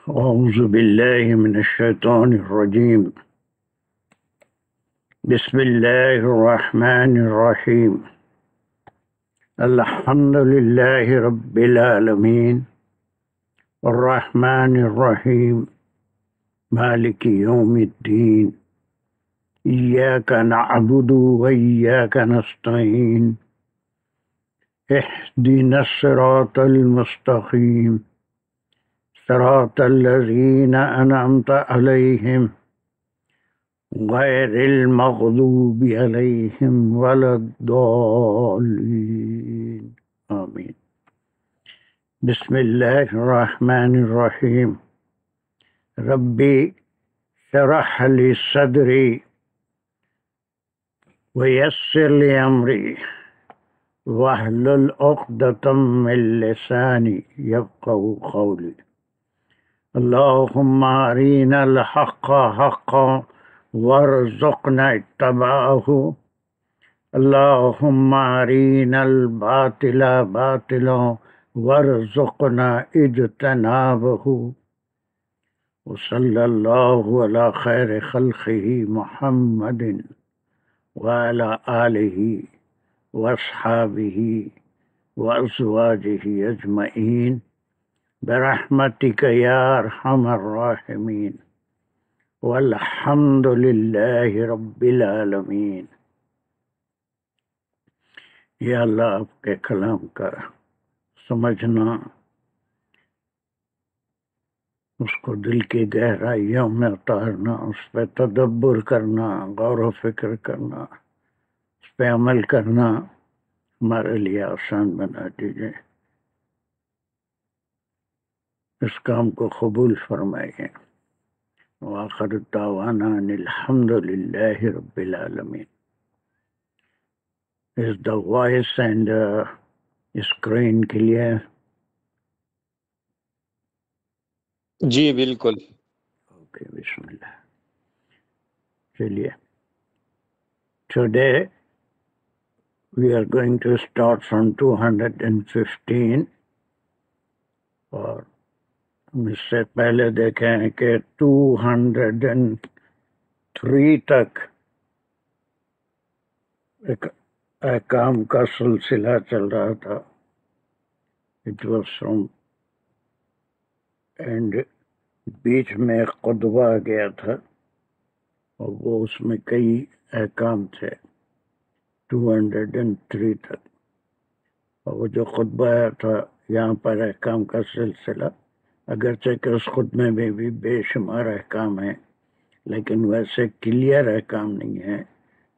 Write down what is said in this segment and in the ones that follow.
أعوذ بالله من الشيطان الرجيم. بسم الله الرحمن الرحيم. الحمد لله رب العالمين الرحمن الرحيم مالك يوم الدين إياك نعبد وإياك نستعين اهدنا الصراط المستقيم صراط الذين أنعمت عليهم غير المغضوب عليهم ولا الضالين آمين. بسم الله الرحمن الرحيم. ربي شرح لي صدري ويسر لي أمري واحلل عقدة من لساني يفقهوا قولي. اللهم أرنا الحق حقا وارزقنا اتباعه. اللهم أرنا الباطل باطلا وارزقنا اجتنابه. وصلى الله على خير خلقه محمد وعلى آله وأصحابه وأزواجه أجمعين برحمتك يا أرحم الراحمين والحمد لله رب العالمین. یا اللہ آپ کے کلام کا سمجھنا، اس کو دل کی گہرائیوں میں اتارنا، اس پہ تدبر کرنا، غور و فکر کرنا، اس پہ عمل کرنا ہمارے لیے آسان بنا دیجیے. اس کام کو قبول فرمائیے. وآخر دعوانا ان الحمد للہ رب العالمین. Is the voice and screen clear? جی بالکل. Okay, بسم اللہ. چلیے. Today we are going to start from 215 اور ہم اس سے پہلے دیکھیں کہ 203 تک ایک احکام کا سلسلہ چل رہا تھا. اٹ واز فرام اینڈ بیچ میں ایک خطبہ آ گیا تھا اور وہ اس میں کئی احکام تھے 203 تک. اور وہ جو خطبہ آیا تھا یہاں پر احکام کا سلسلہ، اگرچہ کہ اس خطبے میں بھی بے شمار احکام ہیں لیکن ویسے کلیئر احکام نہیں ہیں،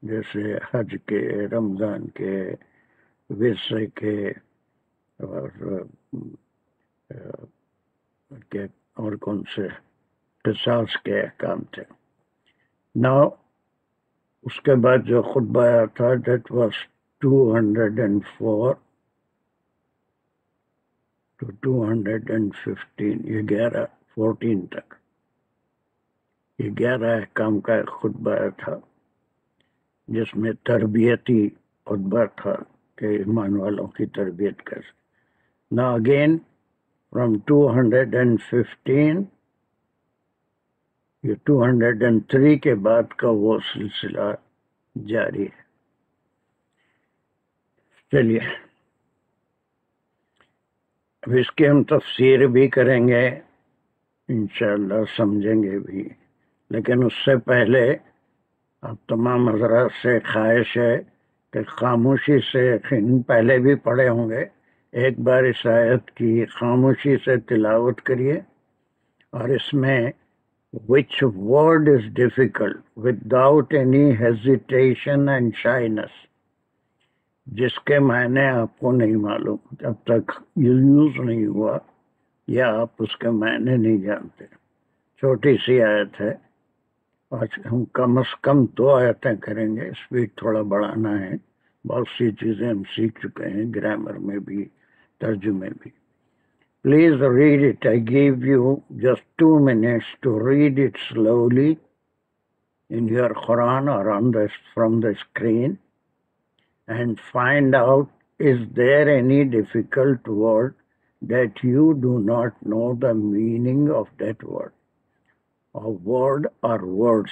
جیسے حج کے، رمضان کے، ورثے کے اور کون سے قصاص کے احکام تھے. نا اس کے بعد جو خطبہ آیا تھا دیٹ واز 204 to 215، یہ 14 تک، یہ 11 احکام کا ایک خطبہ آیا تھا جس میں تربیتی خطبہ تھا کہ ایمان والوں کی تربیت کیسے. نا اگین فرام 215 یہ 203 کے بعد کا وہ سلسلہ جاری ہے. چلیے اب اس کی ہم تفسیر بھی کریں گے انشاءاللہ، سمجھیں گے بھی، لیکن اس سے پہلے آپ تمام حضرات سے خواہش ہے کہ خاموشی سے، پہلے بھی پڑھے ہوں گے، ایک بار اس آیت کی خاموشی سے تلاوت کریے اور اس میں which word is difficult without any hesitation and shyness، جس کے معنی آپ کو نہیں معلوم، جب تک یوز نہیں ہوا یا آپ اس کے معنی نہیں جانتے. چھوٹی سی آیت ہے، آج ہم کم از کم 2 آیتیں کریں گے، اسپیڈ تھوڑا بڑھانا ہے. بہت سی چیزیں ہم سیکھ چکے ہیں، گرامر میں بھی، ترجمے بھی. Please read it. I give you just 2 minutes to read it slowly in your Quran or from the screen and find out, is there any difficult word that you do not know the meaning of that word. A word or words,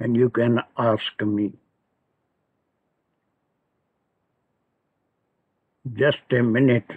And you can ask me. Just a minute,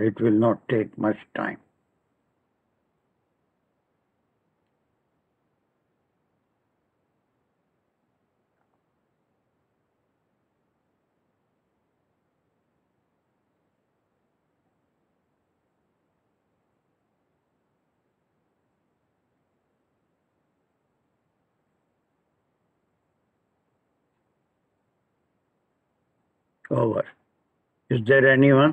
it will not take much time. Over. Is there anyone?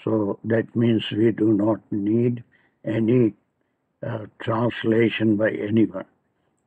So that means we do not need any translation by anyone.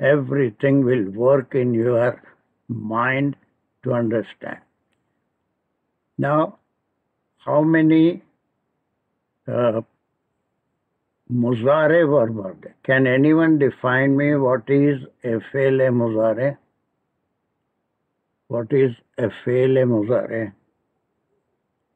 everything will work in your mind to understand. Now, how many muzare verb are there? Can anyone define me what is a fe'l muzare? What is a fe'l muzare?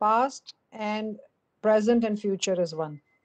Past and present and future is one.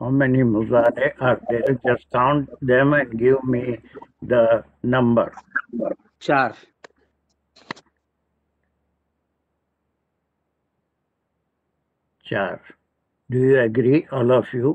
How many muzare are there? Just count them and give me the number. 4. 4. Do you agree, all of you?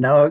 Now,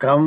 come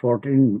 14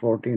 14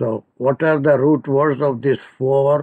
So what are the root words of this 4?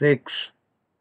6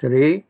3।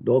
2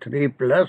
3+।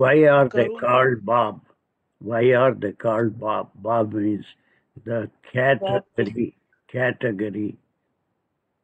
why are they called bab? Why are they called bab? Bab means the category, category।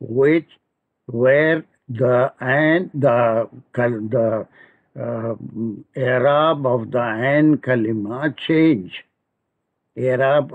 which where the i'rab of the ain kalima change. i'rab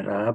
i'rab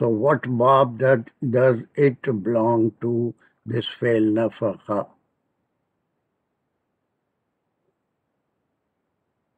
So what bab does it belong to, this fail nafakha?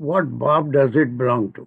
What bab does it belong to?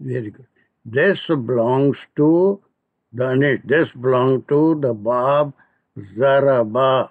Very good. This belongs to the this belongs to the Bab Zaraba.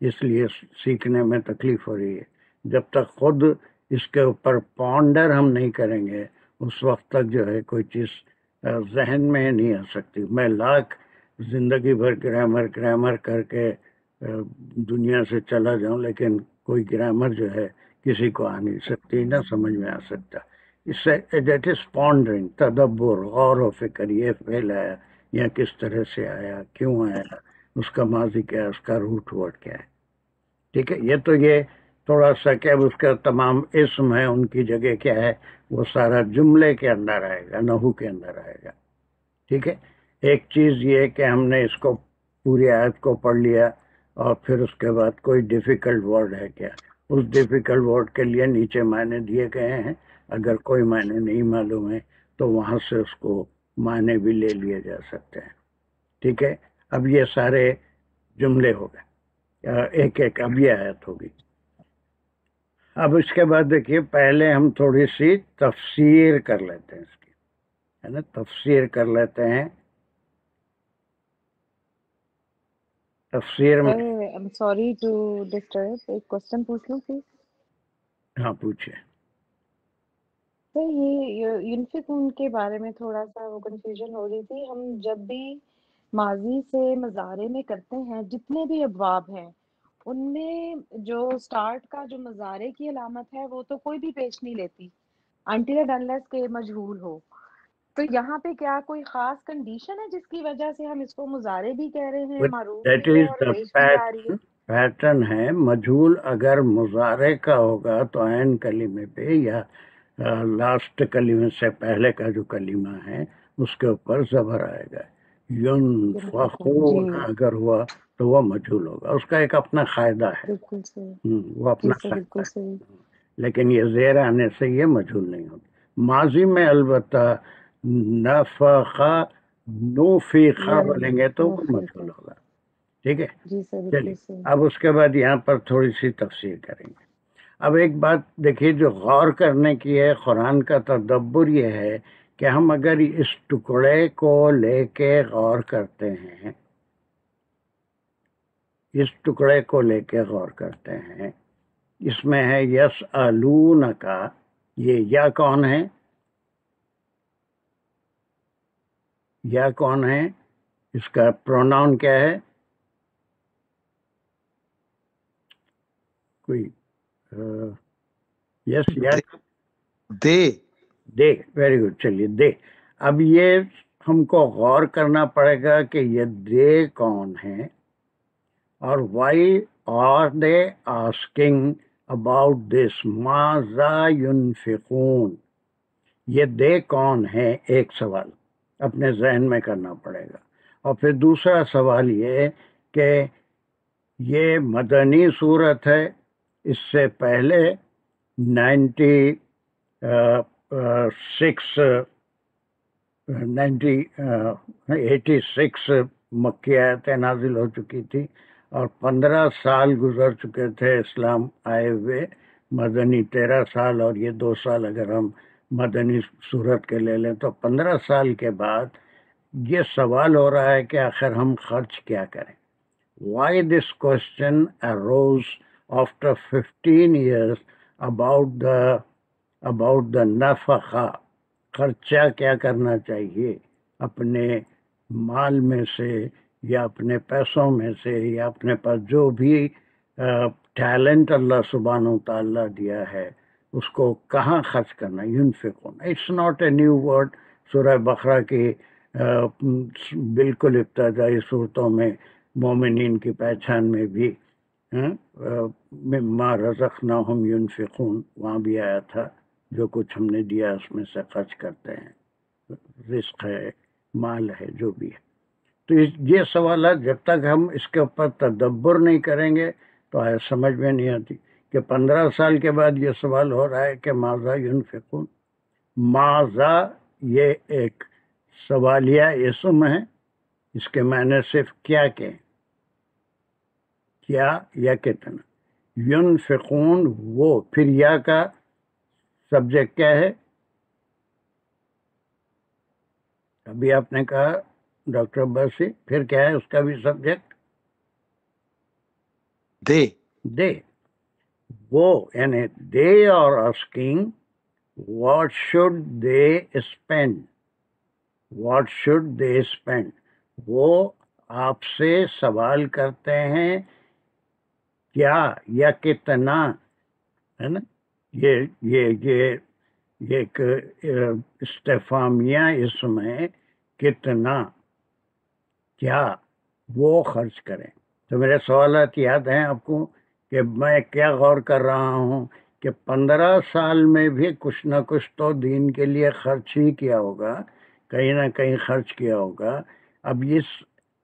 اس لیے سیکھنے میں تکلیف ہو رہی ہے. جب تک خود اس کے اوپر پونڈر ہم نہیں کریں گے اس وقت تک جو ہے کوئی چیز ذہن میں نہیں آ سکتی. میں لاکھ زندگی بھر گرامر کر کے دنیا سے چلا جاؤں لیکن کوئی گرامر جو ہے کسی کو آ نہیں سکتی، نہ سمجھ میں آ سکتا. اس سے دیٹ از پونڈرنگ، تدبر، غور و فکر، یہ فعل آیا یا کس طرح سے آیا، کیوں آیا، اس کا ماضی کیا ہے، اس کا روٹ ورڈ کیا ہے. ٹھیک ہے، یہ تو یہ تھوڑا سا کہ اب اس کا تمام اسم ہے ان کی جگہ کیا ہے وہ سارا جملے کے اندر آئے گا، نحو کے اندر آئے گا. ٹھیک ہے. ایک چیز یہ کہ ہم نے اس کو پوری آیت کو پڑھ لیا اور پھر اس کے بعد کوئی ڈیفیکلٹ ورڈ ہے کیا، اس ڈیفیکلٹ ورڈ کے لیے نیچے معنی دیے گئے ہیں. اگر کوئی معنی نہیں معلوم ہے تو وہاں سے اس کو معنی بھی لے لیے جا سکتے ہیں. ٹھیک ہے. اب یہ سارے جملے ہو گئے، ایک ایک اب یہ آیت ہوگی. اب اس کے بعد دیکھیے پہلے ہم تھوڑی سی تفسیر کر لیتے ہیں اس کی، ہے نا، تفسیر کر لیتے ہیں. تفسیر میں I'm sorry to disturb. ایک کوشچن پوچھ لوں پلیز؟ ہاں پوچھے. سر یہ ینفقون کے بارے میں تھوڑا سا وہ کنفیوژن ہو رہی تھی. ہم جب بھی ماضی سے مضارع میں کرتے ہیں جتنے بھی ابواب ہیں ان میں جو سٹارٹ کا جو مضارع کی علامت ہے وہ تو کوئی بھی پیش نہیں لیتی until and unless کہ مجہول ہو. تو یہاں پہ کیا کوئی خاص کنڈیشن ہے جس کی وجہ سے ہم اس کو مضارع بھی کہہ رہے ہیں، معروف دیٹ بھی ہے از اور دا پیش بھی جا رہی ہے؟ پیٹرن ہے. مجہول اگر مضارع کا ہوگا تو عین کلمے پہ یا لاسٹ کلمے سے پہلے کا جو کلمہ ہے اس کے اوپر زبر آئے گا. ینفقون جی اگر ہوا تو وہ مجہول ہوگا. اس کا ایک اپنا قاعدہ ہے، بالکل صحیح. وہ جی اپنا سر قاعدہ بالکل ہے. صحیح. لیکن یہ زیر آنے سے یہ مجہول نہیں ہوگی. ماضی میں البتہ نفخہ نوفیخہ بولیں گے تو وہ مجہول ہوگا. ٹھیک ہے. جی سر چلیے بالکل صحیح. اب اس کے بعد یہاں پر تھوڑی سی تفسیر کریں گے. اب ایک بات دیکھیے جو غور کرنے کی ہے، قرآن کا تدبر یہ ہے کہ ہم اگر اس ٹکڑے کو لے کے غور کرتے ہیں، اس ٹکڑے کو لے کے غور کرتے ہیں، اس میں ہے یسألونکا، یہ یا کون ہے؟ یا کون ہے؟ اس کا پروناؤن کیا ہے؟ کوئی یس یا دے. دے. Very good. چلیے دے. اب یہ ہم کو غور کرنا پڑے گا کہ یہ دے کون ہے اور why are they asking about this ماذا ینفقون. یہ دے کون ہے؟ ایک سوال اپنے ذہن میں کرنا پڑے گا. اور پھر دوسرا سوال یہ کہ یہ مدنی صورت ہے، اس سے پہلے 86 مکی آیتیں نازل ہو چکی تھی اور 15 سال گزر چکے تھے اسلام آئے ہوئے، مدنی 13 سال اور یہ 2 سال اگر ہم مدنی صورت کے لے لیں تو 15 سال کے بعد یہ سوال ہو رہا ہے کہ آخر ہم خرچ کیا کریں. Why this question arose after 15 years about the نفقہ، خرچہ کیا کرنا چاہیے اپنے مال میں سے یا اپنے پیسوں میں سے یا اپنے پاس جو بھی ٹیلنٹ اللہ سبحانہ و تعالیٰ دیا ہے اس کو کہاں خرچ کرنا. ینفقون it's not a new word. Surah Baqarah کی بالکل ابتدائی صورتوں میں مومنین کی پہچان میں بھی مما رزقناہم ینفقون وہاں بھی آیا تھا جو کچھ ہم نے دیا اس میں سے خرچ کرتے ہیں. رزق ہے، مال ہے، جو بھی ہے. تو یہ سوالات جب تک ہم اس کے اوپر تدبر نہیں کریں گے تو سمجھ میں نہیں آتی کہ 15 سال کے بعد یہ سوال ہو رہا ہے کہ ماذا ینفقون. ماذا یہ ایک سوالیہ اسم ہے، اس کے معنی صرف کیا کہ کیا یا کتنا. ینفقون وہ، پھر یا کا سبجیکٹ کیا ہے؟ ابھی آپ نے کہا ڈاکٹر عباسی، پھر کیا ہے اس کا بھی سبجیکٹ؟ they وہ یعنی they are asking what should they spend, what should they spend. وہ آپ سے سوال کرتے ہیں کیا یا کتنا، ہے نا. یہ ایک استفہامیہ اسم ہے، کتنا، کیا وہ خرچ کریں. تو میرے سوالات یاد ہیں آپ کو کہ میں کیا غور کر رہا ہوں کہ 15 سال میں بھی کچھ نہ کچھ تو دین کے لیے خرچ ہی کیا ہوگا، کہیں نہ کہیں خرچ کیا ہوگا. اب اس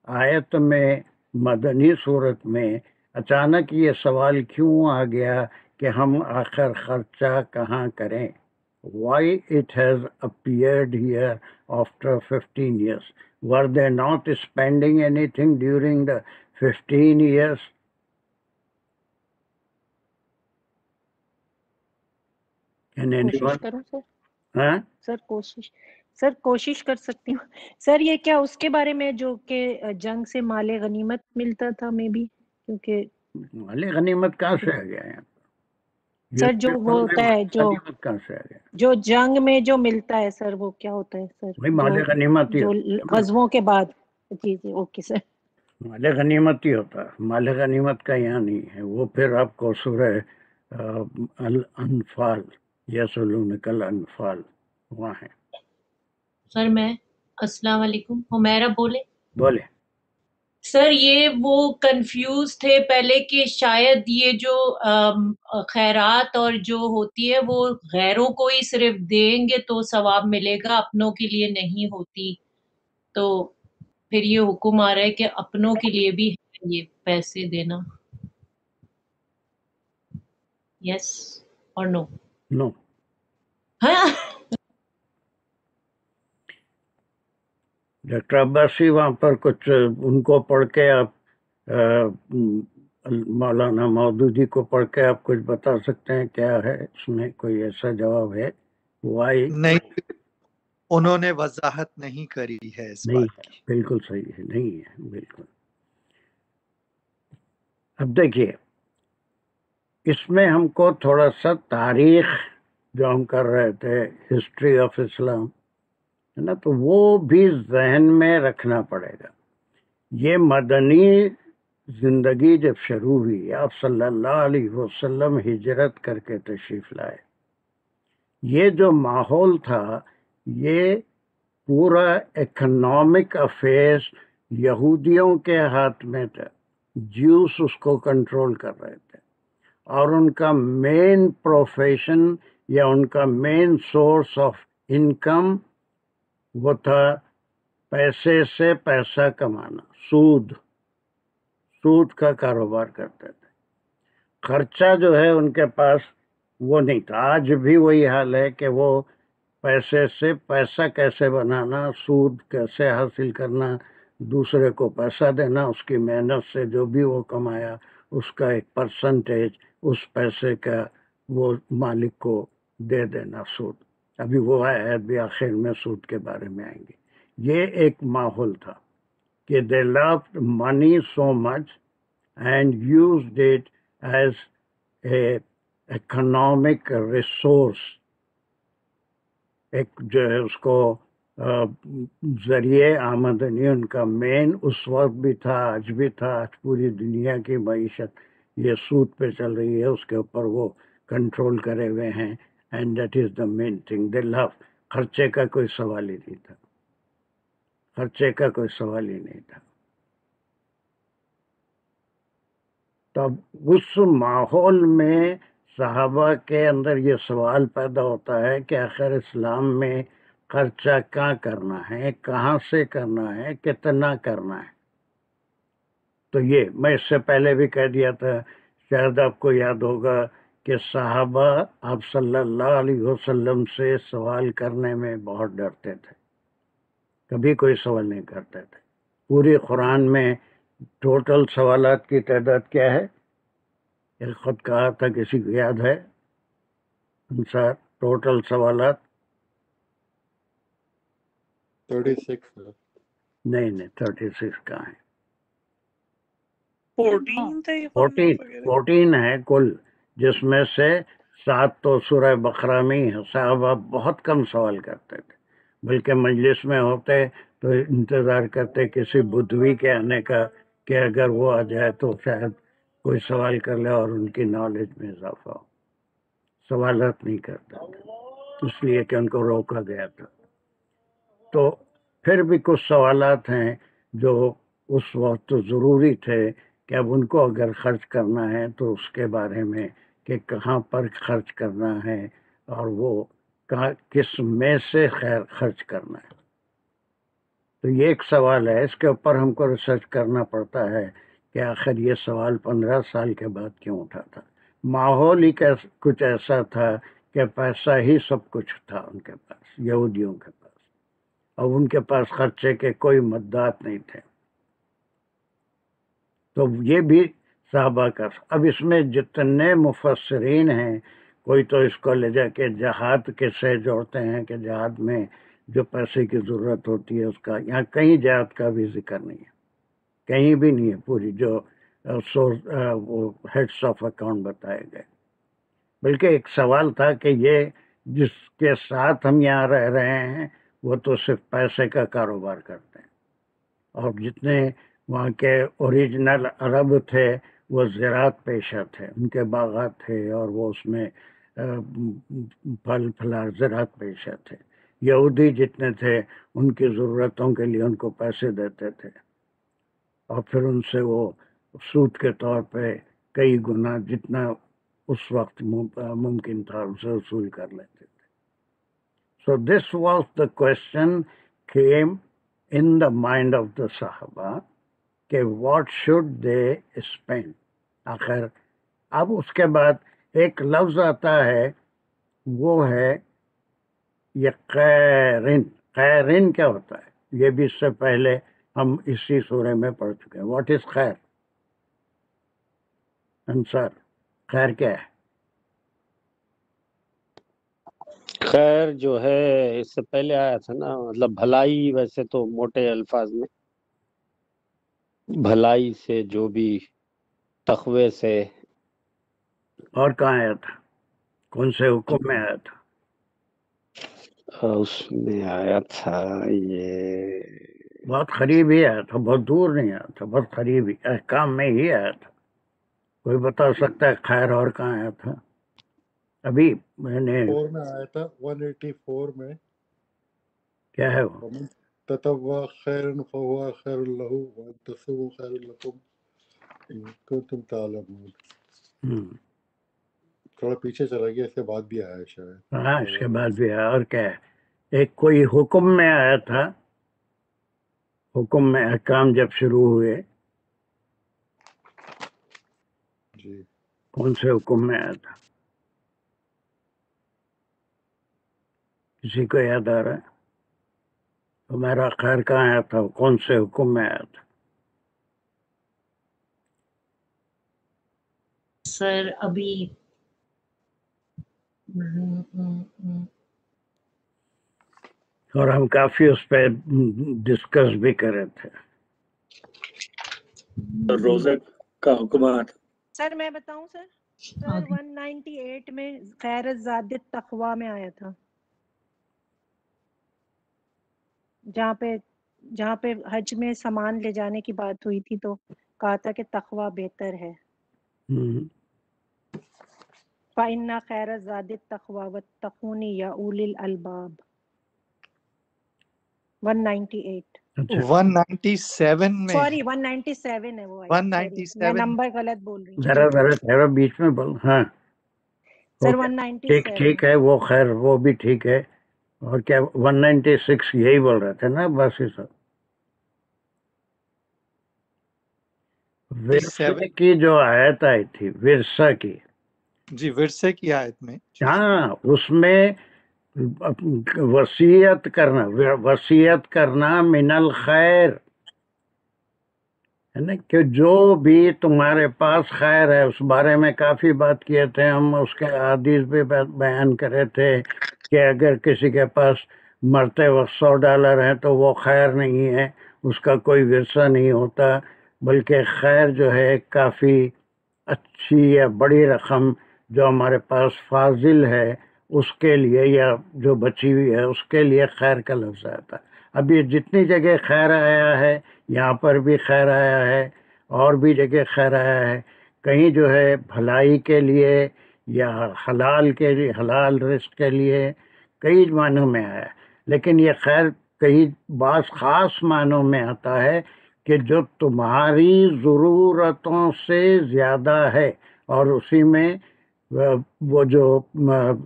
آیت میں مدنی صورت میں اچانک یہ سوال کیوں آ گیا کہ ہم آخر خرچہ کہاں کریں؟ Why it has appeared here after 15 years? Were they not spending anything during the 15 years? Can anyone? کوشش کروں سر. ہاں سر کوشش کر سکتی ہوں. سر یہ کیا اس کے بارے میں جو کہ جنگ سے مال غنیمت ملتا تھا میں بھی، کیونکہ مال غنیمت کہاں سے آ گیا ہے؟ سر جو وہ ہوتا ہے جو غنیمت کہاں سے آ گیا؟ جو جنگ میں جو ملتا ہے سر وہ کیا ہوتا ہے سر؟ بھائی مال غنیمت ہی جو غزووں کے بعد. جی اوکے سر. مال غنیمت ہی ہوتا ہے، مال غنیمت کا یہاں نہیں ہے. وہ پھر آپ کو سورہ الانفال یسألونک الانفال وہاں ہے. سر میں السلام علیکم، حمیرہ بولے. سر یہ وہ کنفیوز تھے پہلے کہ شاید یہ جو خیرات اور جو ہوتی ہے وہ غیروں کو ہی صرف دیں گے تو ثواب ملے گا، اپنوں کے لیے نہیں ہوتی. تو پھر یہ حکم آ رہا ہے کہ اپنوں کے لیے بھی ہے یہ پیسے دینا. یس اور نو؟ نو. ڈاکٹر عباسی وہاں پر کچھ ان کو پڑھ کے آپ مولانا مودودی کو پڑھ کے آپ کچھ بتا سکتے ہیں کیا ہے اس میں کوئی ایسا جواب ہے؟ وائی نہیں، انہوں نے وضاحت نہیں کری ہے اس نہیں بات کی. بالکل صحیح ہے، نہیں ہے بالکل. اب دیکھیے اس میں ہم کو تھوڑا سا تاریخ جو ہم کر رہے تھے ہسٹری آف اسلام ہے نا، تو وہ بھی ذہن میں رکھنا پڑے گا. یہ مدنی زندگی جب شروع ہوئی، آپ صلی اللہ علیہ وسلم ہجرت کر کے تشریف لائے، یہ جو ماحول تھا یہ پورا اکنامک افیئرس یہودیوں کے ہاتھ میں تھا. جیوس اس کو کنٹرول کر رہے تھے اور ان کا مین پروفیشن یا ان کا مین سورس آف انکم وہ تھا پیسے سے پیسہ کمانا، سود کا کاروبار کرتے تھے. خرچہ جو ہے ان کے پاس وہ نہیں تھا. آج بھی وہی حال ہے کہ وہ پیسے سے پیسہ کیسے بنانا، سود کیسے حاصل کرنا، دوسرے کو پیسہ دینا، اس کی محنت سے جو بھی وہ کمایا اس کا ایک پرسنٹیج اس پیسے کا وہ مالک کو دے دینا، سود. ابھی وہ آیت بھی آخر میں سود کے بارے میں آئیں گے. یہ ایک ماحول تھا کہ they loved money so much and used it as a economic resource. ایک جو ہے اس کو ذریعے آمدنی ان کا مین اس وقت بھی تھا، آج بھی تھا. آج پوری دنیا کی معیشت یہ سود پہ چل رہی ہے، اس کے اوپر وہ کنٹرول کرے ہوئے ہیں. And that is the main thing دے لو. خرچے کا کوئی سوال ہی نہیں تھا، خرچے کا کوئی سوال ہی نہیں تھا. تب اس ماحول میں صحابہ کے اندر یہ سوال پیدا ہوتا ہے کہ آخر اسلام میں خرچہ کہاں کرنا ہے، کہاں سے کرنا ہے، کتنا کرنا ہے. تو یہ میں اس سے پہلے بھی کہہ دیا تھا، شاید آپ کو یاد ہوگا کہ صحابہ آپ صلی اللہ علیہ وسلم سے سوال کرنے میں بہت ڈرتے تھے، کبھی کوئی سوال نہیں کرتے تھے. پوری قرآن میں ٹوٹل سوالات کی تعداد کیا ہے؟ ایک خود کہا تھا، کسی کو یاد ہے انصار؟ ٹوٹل سوالات 36 نہیں 36 کہاں ہیں؟ 14 تھے if I'm not forgetting. 14 ہے کل، جس میں سے 7 تو سورہ بقرہ میں ہی ہے۔ صحابہ بہت کم سوال کرتے تھے، بلکہ مجلس میں ہوتے تو انتظار کرتے کسی بدوی کے آنے کا کہ اگر وہ آ جائے تو شاید کوئی سوال کر لے اور ان کی نالج میں اضافہ ہو۔ سوالات نہیں کرتا تھا اس لیے کہ ان کو روکا گیا تھا۔ تو پھر بھی کچھ سوالات ہیں جو اس وقت تو ضروری تھے کہ اب ان کو اگر خرچ کرنا ہے تو اس کے بارے میں کہ کہاں پر خرچ کرنا ہے اور وہ کس میں سے خرچ کرنا ہے۔ تو یہ ایک سوال ہے، اس کے اوپر ہم کو ریسرچ کرنا پڑتا ہے کہ آخر یہ سوال 15 سال کے بعد کیوں اٹھا تھا۔ ماحول ہی کچھ ایسا تھا کہ پیسہ ہی سب کچھ تھا ان کے پاس، یہودیوں کے پاس، اور ان کے پاس خرچے کے کوئی مدات نہیں تھے۔ تو یہ بھی صحابہ کا۔ اب اس میں جتنے مفسرین ہیں، کوئی تو اس کو لے جا کے جہاد کے سے جوڑتے ہیں کہ جہاد میں جو پیسے کی ضرورت ہوتی ہے اس کا، یہاں کہیں جہاد کا بھی ذکر نہیں ہے، کہیں بھی نہیں ہے۔ پوری جو وہ ہیڈس آف اکاؤنٹ بتائے گئے، بلکہ ایک سوال تھا کہ یہ جس کے ساتھ ہم یہاں رہ رہے ہیں وہ تو صرف پیسے کا کاروبار کرتے ہیں، اور جتنے وہاں کے اوریجنل عرب تھے وہ زراعت پیشہ تھے، ان کے باغات تھے اور وہ اس میں پھل پھلار زراعت پیشہ تھے۔ یہودی جتنے تھے ان کی ضرورتوں کے لیے ان کو پیسے دیتے تھے اور پھر ان سے وہ سود کے طور پہ کئی گنا جتنا اس وقت ممکن تھا ان سے وصول کر لیتے تھے۔ So this was the question came in the mind of the صحابہ کہ واٹ شوڈ دے اسپینڈ۔ آخر اب اس کے بعد ایک لفظ آتا ہے، وہ ہے یہ قیرن۔ قیرن کیا ہوتا ہے؟ یہ بھی اس سے پہلے ہم اسی سورے میں پڑھ چکے ہیں۔ واٹ از خیر؟ انصار، خیر کیا ہے؟ خیر جو ہے اس سے پہلے آیا تھا نا، مطلب بھلائی، ویسے تو موٹے الفاظ میں بھلائی سے، جو بھی تقوی سے۔ اور کہاں آیا تھا؟ کون سے حکم میں آیا تھا؟ اس میں آیا تھا یہ بہت قریب ہی آیا تھا، بہت دور نہیں آیا تھا، بہت قریب ہی، احکام میں ہی آیا تھا۔ کوئی بتا سکتا ہے خیر اور کہاں آیا تھا؟ ابھی میں نے 4 میں آیا تھا، 184 میں۔ کیا ہے وہ؟ ومن تطوع خیرا فهو خیر له وان تصوموا خیر لكم ان کنتم تعلمون۔ تھوڑا پیچھے چلا گیا، اس کے بعد بھی آیا شاید۔ ہاں اس کے بعد بھی آیا۔ اور کیا ہے؟ ایک کوئی حکم میں آیا تھا، حکم میں احکام جب شروع ہوئے، جی کون سے حکم میں آیا تھا؟ کسی کو یاد آ رہا ہے؟ تمہارا خیر کہاں آیا تھا؟ کون سے حکم میں آیا تھا؟ سر ابھی اور ہم کافی اس پہ ڈسکس بھی کرے تھے۔ روزے کا حکم آیا تھا۔ سر میں بتاؤں سر، سر 198 میں خیر زاد تقوی میں آیا تھا، جہاں پہ حج میں سامان لے جانے کی بات ہوئی تھی تو کہا تھا کہ تقوی بہتر ہے۔ فَإِنَّ خَيْرَ الزَّادِ التَّقْوَىٰ وَاتَّقُونِ يَا أُولِي الْأَلْبَابِ۔ 198 197 میں، سوری 197 ہے وہ، میں 197 نمبر غلط بول رہی ہوں۔ ذرا ٹھہرو، بیچ میں بول۔ ہاں سر ٹھیک 197 ٹھیک ہے، وہ خیر وہ بھی ٹھیک ہے۔ اور کیا 196 یہی بول رہے تھے نا باسی صاحب؟ ورثے کی جو آیت آئی تھی، ورثہ کی، جی ورثے کی آیت میں، ہاں اس میں وصیت کرنا من الخیر ہے نا، کہ جو بھی تمہارے پاس خیر ہے، اس بارے میں کافی بات کیے تھے ہم، اس کے حدیث بھی بیان کرے تھے کہ اگر کسی کے پاس مرتے وقت $100 ہے تو وہ خیر نہیں ہے، اس کا کوئی ورثہ نہیں ہوتا۔ بلکہ خیر جو ہے کافی اچھی یا بڑی رقم جو ہمارے پاس فاضل ہے اس کے لیے یا جو بچی ہوئی ہے اس کے لیے خیر کا لفظ آتا ہے. اب یہ جتنی جگہ خیر آیا ہے یہاں پر بھی خیر آیا ہے اور بھی جگہ خیر آیا ہے. کہیں جو ہے بھلائی کے لیے یا حلال کے لیے، حلال رزق کے لیے کئی معنوں میں آیا ہے. لیکن یہ خیر کئی بعض خاص معنوں میں آتا ہے کہ جو تمہاری ضرورتوں سے زیادہ ہے، اور اسی میں وہ جو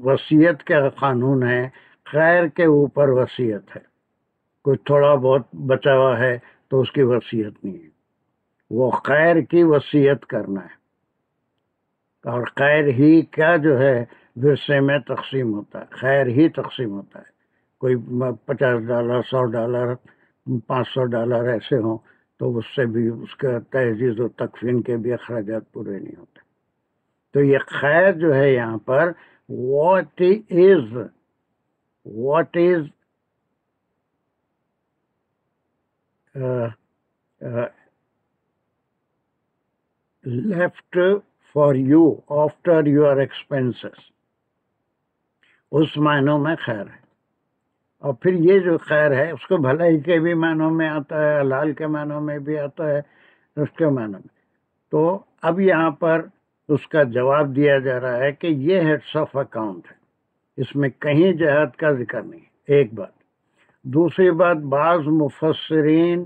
وصیت کا قانون ہے خیر کے اوپر وصیت ہے. کوئی تھوڑا بہت بچا ہوا ہے تو اس کی وصیت نہیں ہے، وہ خیر کی وصیت کرنا ہے. اور خیر ہی کا جو ہے ورثے میں تقسیم ہوتا ہے، خیر ہی تقسیم ہوتا ہے. کوئی $50 $100 $500 ایسے ہوں تو اس سے بھی اس کا تجہیز و تکفین کے بھی اخراجات پورے نہیں ہوتے. تو یہ خیر جو ہے یہاں پر what is left for you after your expenses، اس معنوں میں خیر ہے. اور پھر یہ جو خیر ہے اس کو بھلائی کے بھی معنوں میں آتا ہے، حلال کے معنوں میں بھی آتا ہے، اس کے معنوں میں. تو اب یہاں پر اس کا جواب دیا جا رہا ہے کہ یہ ہیڈس آف اکاؤنٹ ہے، اس میں کہیں جہاد کا ذکر نہیں. ایک بات. دوسری بات، بعض مفسرین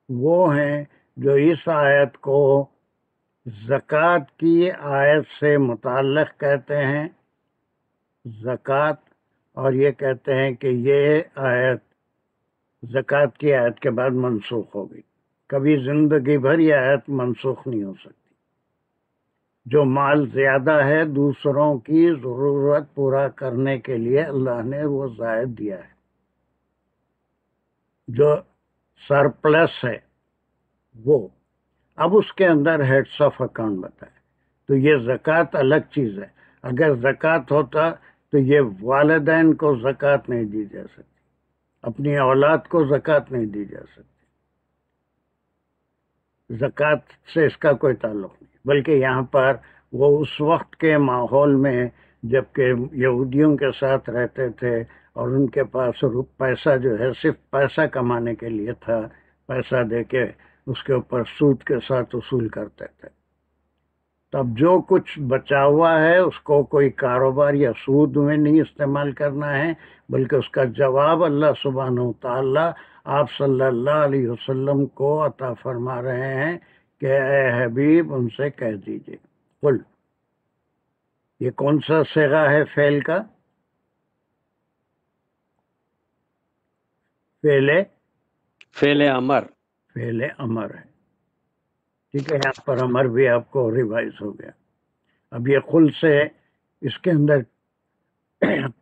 وہ ہیں جو اس آیت کو زکوٰۃ کی آیت سے متعلق کہتے ہیں، زکوٰۃ، اور یہ کہتے ہیں کہ یہ آیت زکوٰۃ کی آیت کے بعد منسوخ ہو گئی. کبھی زندگی بھر یہ آیت منسوخ نہیں ہو سکتی. جو مال زیادہ ہے دوسروں کی ضرورت پورا کرنے کے لیے اللہ نے وہ زائد دیا ہے. جو سرپلس ہے وہ اب اس کے اندر ہیڈس آف اکاؤنٹ بتائے. تو یہ زکوٰۃ الگ چیز ہے. اگر زکوٰۃ ہوتا تو یہ والدین کو زکوٰۃ نہیں دی جا سکتی، اپنی اولاد کو زکوٰۃ نہیں دی جا سکتی. زکوٰۃ سے اس کا کوئی تعلق نہیں. بلکہ یہاں پر وہ اس وقت کے ماحول میں جب کہ یہودیوں کے ساتھ رہتے تھے اور ان کے پاس پیسہ جو ہے صرف پیسہ کمانے کے لیے تھا، پیسہ دے کے اس کے اوپر سود کے ساتھ وصول کرتے تھے. تب جو کچھ بچا ہوا ہے اس کو کوئی کاروبار یا سود میں نہیں استعمال کرنا ہے، بلکہ اس کا جواب اللہ سبحانہ و تعالی آپ صلی اللہ علیہ وسلم کو عطا فرما رہے ہیں کہ اے حبیب ان سے کہہ دیجئے قل. یہ کون سا صیغہ ہے فعل کا؟ فعل امر. فعل امر ہے. ٹھیک ہے، یہاں پر امر بھی آپ کو ریوائز ہو گیا. اب یہ قل سے اس کے اندر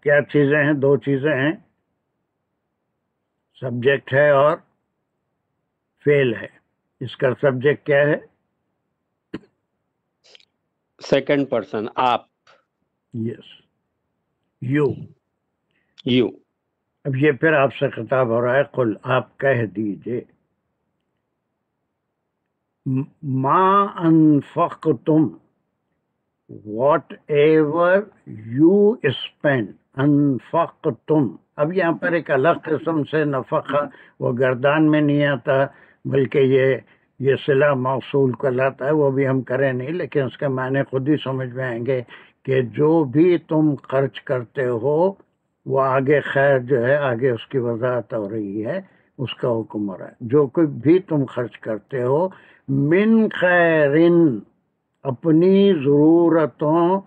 کیا چیزیں ہیں؟ دو چیزیں ہیں، سبجیکٹ ہے اور فعل ہے. اس کا سبجیکٹ کیا ہے؟ سیکنڈ پرسن، آپ. یس، یو. اب یہ پھر آپ سے خطاب ہو رہا ہے قل، آپ کہہ دیجئے. ما انفقتم، واٹ ایور یو اسپینڈ. انفقتم، اب یہاں پر ایک الگ قسم سے نفقہ وہ گردان میں نہیں آتا، بلکہ یہ صلہ موصول کہلاتا ہے. وہ بھی ہم کریں نہیں، لیکن اس کے معنی خود ہی سمجھ میں آئیں گے کہ جو بھی تم خرچ کرتے ہو وہ آگے خیر جو ہے آگے اس کی وضاحت ہو رہی ہے، اس کا حکم ہو رہا ہے. جو کوئی بھی تم خرچ کرتے ہو من خیرن، اپنی ضرورتوں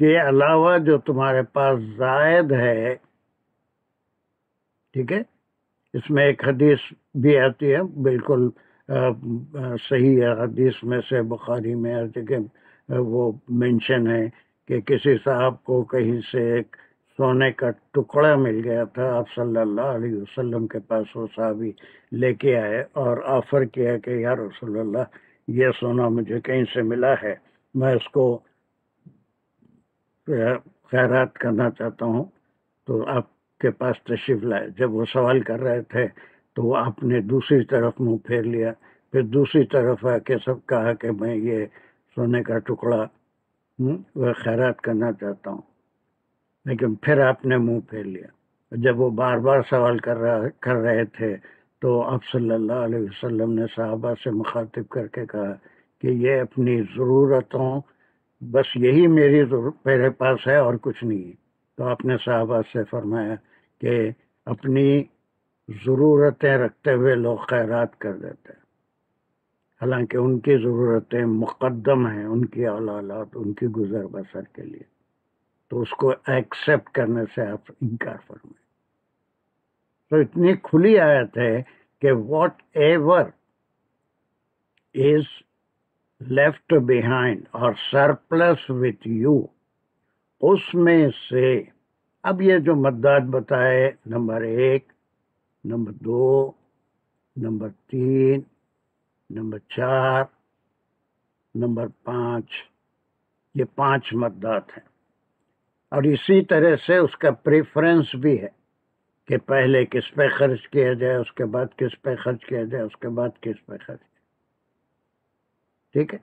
کے علاوہ جو تمہارے پاس زائد ہے. ٹھیک ہے، اس میں ایک حدیث بھی آتی ہے بالکل صحیح ہے. حدیث میں سے بخاری میں ہر جگہ وہ مینشن ہے کہ کسی صاحب کو کہیں سے ایک سونے کا ٹکڑا مل گیا تھا. آپ صلی اللہ علیہ وسلم کے پاس وہ صحابی لے کے آئے اور آفر کیا کہ یا رسول اللہ، یہ سونا مجھے کہیں سے ملا ہے، میں اس کو خیرات کرنا چاہتا ہوں، تو آپ کے پاس تشریف لائے. جب وہ سوال کر رہے تھے تو آپ نے دوسری طرف منہ پھیر لیا. پھر دوسری طرف آ کے سب کہا کہ میں یہ سونے کا ٹکڑا وہ خیرات کرنا چاہتا ہوں، لیکن پھر آپ نے منہ پھیر لیا۔ جب وہ بار بار سوال کر رہے تھے تو آپ صلی اللہ علیہ وسلم نے صحابہ سے مخاطب کر کے کہا کہ یہ اپنی ضرورتوں، بس یہی میرے پاس ہے اور کچھ نہیں ہے۔ تو آپ نے صحابہ سے فرمایا کہ اپنی ضرورتیں رکھتے ہوئے لوگ خیرات کر دیتے ہیں، حالانکہ ان کی ضرورتیں مقدم ہیں ان کی اولاد، ان کی گزر بسر کے لیے، تو اس کو ایکسیپٹ کرنے سے آپ انکار فرمائیں۔ تو اتنی کھلی آیت ہے کہ what ever is left behind اور سرپلس وتھ یو، اس میں سے اب یہ جو مدات بتائے، number 1، number 2، number 3، number 4، number 5، یہ 5 مدات ہیں، اور اسی طرح سے اس کا پریفرنس بھی ہے کہ پہلے کس پہ خرچ کیا جائے، اس کے بعد کس پہ خرچ کیا جائے، اس کے بعد کس پہ خرچ کیا جائے، ٹھیک ہے؟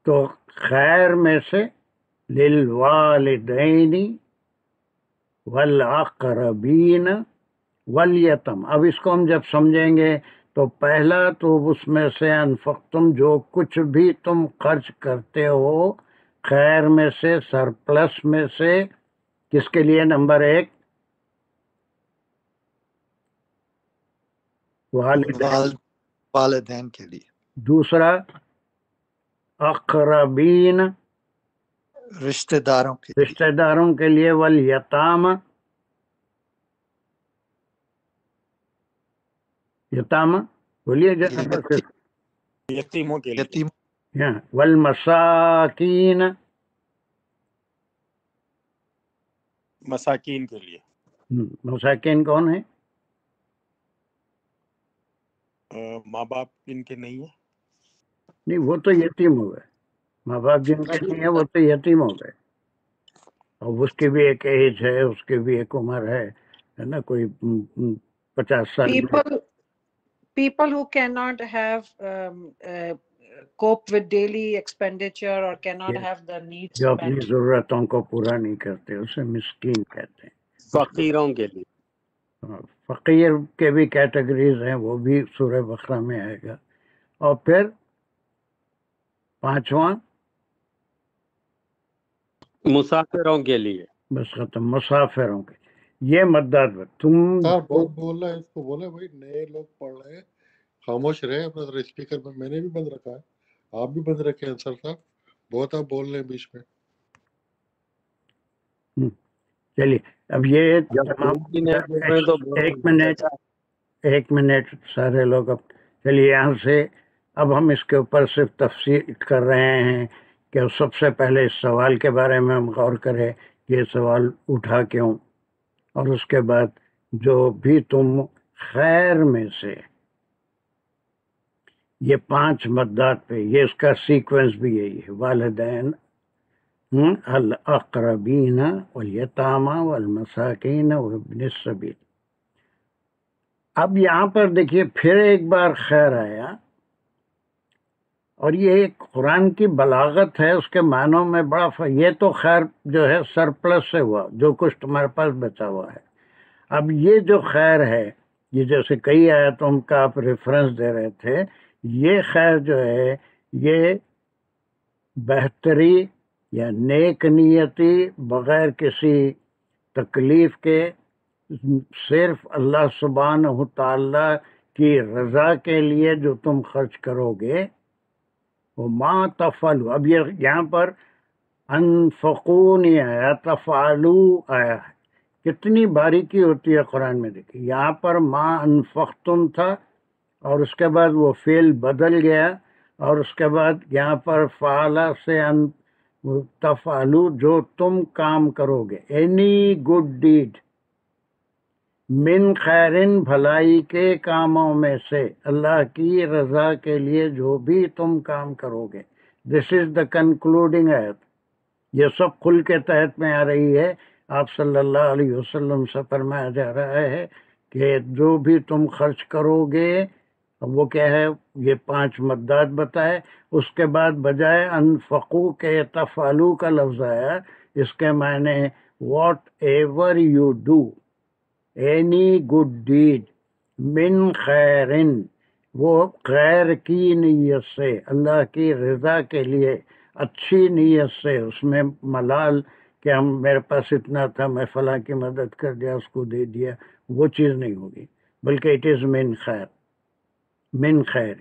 تو خیر میں سے للوالدین والاقربین والیتم، اب اس کو ہم جب سمجھیں گے تو پہلا تو اس میں سے انفقتم، جو کچھ بھی تم خرچ کرتے ہو خیر میں سے، سرپلس میں سے، کس کے لیے؟ نمبر 1 والدین کے لیے، دوسرا اقربین رشتہ داروں کے لیے، رشتہ داروں کے لیے، والیتامہ یتامہ بولیے یتیموں کے لیے، یتیم، والمساکین مساکین کے لیے، مساکین کون ہے؟ ماں باپ ان کے نہیں ہیں، نہیں وہ تو یتیم ہو گئے، ماں باپ جن کے نہیں ہے وہ تو یتیم ہو گئے، اور اس کی بھی ایک ایج ہے، اس کی بھی ایک عمر ہے نا، کوئی 50 سال People who cannot have cope with daily expenditure or cannot have the needs جو اپنی met. ضرورتوں کو پورا نہیں کرتے اسے مسکین کہتے ہیں۔ فقیروں کے لیے، فقیر کے بھی کیٹیگریز ہیں، وہ بھی سورہ بقرہ میں آئے گا۔ اور پھر 5واں مسافروں کے لیے، بس ختم، مسافروں کے یہ مدد تم بہت بول رہا ہے، اس کو بولے بھائی نئے لوگ پڑھ رہے ہیں، خاموش رہے اپنا اسپیکر میں، میں نے بھی بند رکھا ہے، آپ بھی بند رکھے انصر صاحب، بہت آپ بول رہے ہیں بیچ میں۔ چلیے اب یہ ایک منٹ سارے لوگ، اب چلیے یہاں سے اب ہم اس کے اوپر صرف تفصیل کر رہے ہیں کہ سب سے پہلے اس سوال کے بارے میں ہم غور کریں، یہ سوال اٹھا کیوں، اور اس کے بعد جو بھی تم خیر میں سے، یہ 5 مدات پہ، یہ اس کا سیکوینس بھی یہی ہے، والدین، الاقربین والیتامہ والمساکین وابن السبیل۔ اب یہاں پر دیکھیے پھر ایک بار خیر آیا، اور یہ ایک قرآن کی بلاغت ہے، اس کے معنوں میں بڑا یہ تو خیر جو ہے سرپلس سے ہوا، جو کچھ تمہارے پاس بچا ہوا ہے۔ اب یہ جو خیر ہے، یہ جیسے کئی آیتوں کا آپ ریفرنس دے رہے تھے، یہ خیر جو ہے یہ بہتری یا نیک نیتی بغیر کسی تکلیف کے، صرف اللہ سبحانہ تعالی کی رضا کے لیے جو تم خرچ کرو گے، وہ ما تفعلوا، اب یہ یہاں پر انفقوا نہیں آیا، تفعلوا آیا ہے، کتنی باریکی ہوتی ہے قرآن میں۔ دیکھیں یہاں پر ما انفقتم تھا، اور اس کے بعد وہ فعل بدل گیا، اور اس کے بعد یہاں پر فعلا سے تفعلوا، جو تم کام کرو گے، اینی گڈ ڈیڈ، من خیرن، بھلائی کے کاموں میں سے، اللہ کی رضا کے لیے جو بھی تم کام کرو گے۔ دس از دا کنکلوڈنگ آیت، یہ سب کل کے تحت میں آ رہی ہے۔ آپ صلی اللہ علیہ وسلم سے فرمایا جا رہا ہے کہ جو بھی تم خرچ کرو گے، وہ کیا ہے، یہ 5 مدات بتائے. اس کے بعد بجائے انفقو کے تفعلو کا لفظ آیا، اس کے معنی what ever you do, any good deed, من خیرن، وہ خیر کی نیت سے، اللہ کی رضا کے لیے، اچھی نیت سے، اس میں ملال کہ ہم میرے پاس اتنا تھا میں فلاں کی مدد کر دیا اس کو دے دیا، وہ چیز نہیں ہوگی، بلکہ اٹ از من خیر، من خیر.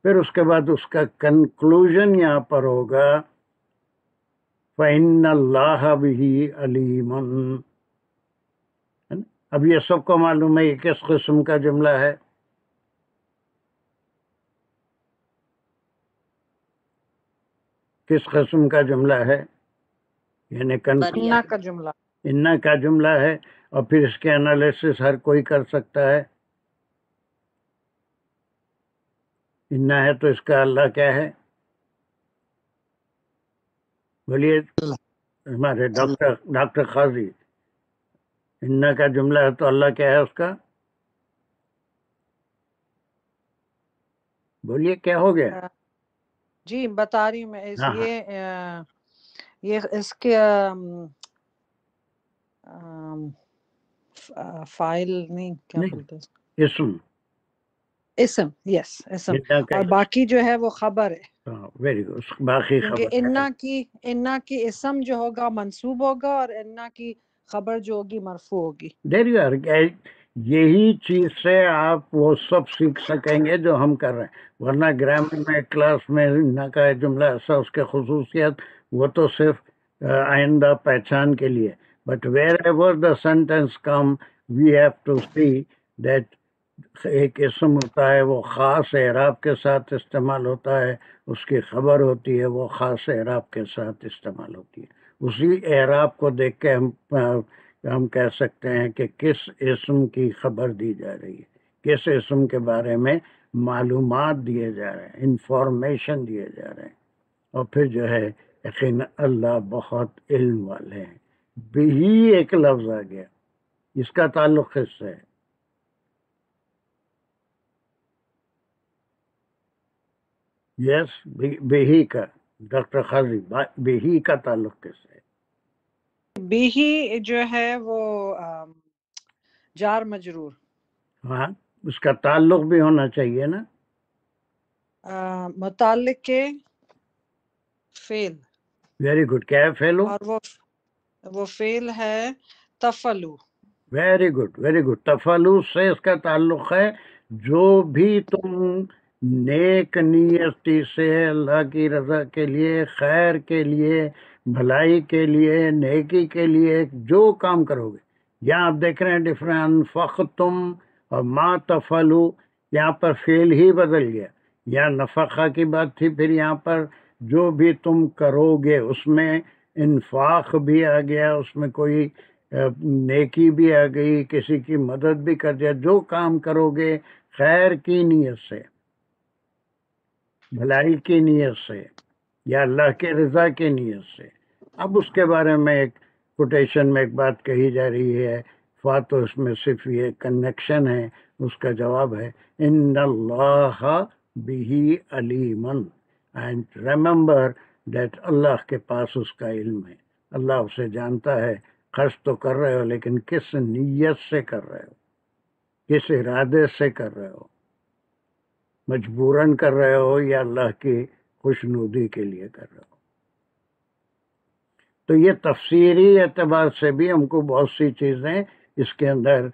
پھر اس کے بعد اس کا کنکلوژن یہاں پر ہوگا فَإِنَّ اللَّهَ بِهِ عَلِيمٌ. اب یہ سب کو معلوم ہے یہ کس قسم کا جملہ ہے؟ کس قسم کا جملہ ہے؟ یعنی انا کا جملہ، انا کا جملہ ہے، اور پھر اس کے انالیسس ہر کوئی کر سکتا ہے. انا ہے تو اس کا اللہ کیا ہے؟ بولیے ہمارے ڈاکٹر قاضی، انا کا جملہ ہے تو اللہ کیا ہے اس کا؟ بولیے کیا ہو گیا؟ جی بتا رہی ہوں میں یہ اس کے فائل نہیں، کیا بولتے ہیں، اسم، یس اسم، اور باقی جو ہے وہ خبر ہے. ویری گڈ، باقی کیونکہ خبر انا کی اسم جو ہوگا منصوب ہوگا اور انا کی خبر جو ہوگی مرفوع ہوگی. یہی چیز سے آپ وہ سب سیکھ سکیں گے جو ہم کر رہے ہیں، ورنہ گرامر میں کلاس میں انا کا جملہ ایسا، اس کے خصوصیت وہ تو صرف آئندہ پہچان کے لیے. But wherever the sentence come we have to see that ایک اسم ہوتا ہے وہ خاص اعراب کے ساتھ استعمال ہوتا ہے، اس کی خبر ہوتی ہے وہ خاص اعراب کے ساتھ استعمال ہوتی ہے. اسی اعراب کو دیکھ کے ہم کہہ سکتے ہیں کہ کس اسم کی خبر دی جا رہی ہے، کس اسم کے بارے میں معلومات دیے جا رہے ہیں، انفارمیشن دیے جا رہے ہیں. اور پھر جو ہے یقین اللہ بہت علم والے ہیں. بھی ایک لفظ آ گیا، اس کا تعلق کس سے ہے؟ یس، بہی کا، ڈاکٹر قاضی بہی کا تعلق کس ہے؟ بھی جو ہے وہ جار مجرور. ہاں، اس کا تعلق بھی ہونا چاہیے نا، متعلق کے فعل. ویری گڈ، کیا ہے فعلو؟ اور وہ فعل ہے تفعلو. Very good, very good. تفعلو سے اس کا تعلق ہے جو بھی تم نیک نیتی سے اللہ کی رضا کے لیے، خیر کے لیے، بھلائی کے لیے، نیکی کے لیے جو کام کرو گے. یہاں آپ دیکھ رہے ہیں ڈفرینٹ، انفقتم اور ما تفعلو، یہاں پر فعل ہی بدل گیا. یہاں نفقہ کی بات تھی، پھر یہاں پر جو بھی تم کرو گے اس میں انفاق بھی آ گیا، اس میں کوئی نیکی بھی آ گئی، کسی کی مدد بھی کر دیا. جو کام کرو گے خیر کی نیت سے، بھلائی کی نیت سے، یا اللہ کے رضا کی نیت سے. اب اس کے بارے میں ایک کوٹیشن میں ایک بات کہی جا رہی ہے، تو اس میں صرف یہ کنیکشن ہے، اس کا جواب ہے ان اللہ بہ علیم، اینڈ ریممبر دیٹ اللہ کے پاس اس کا علم ہے، اللہ اسے جانتا ہے. خرچ تو کر رہے ہو لیکن کس نیت سے کر رہے ہو، کس ارادے سے کر رہے ہو، مجبوراً کر رہے ہو یا اللہ کی خوشنودی کے لیے کر رہے ہو. تو یہ تفسیری اعتبار سے بھی ہم کو بہت سی چیزیں اس کے اندر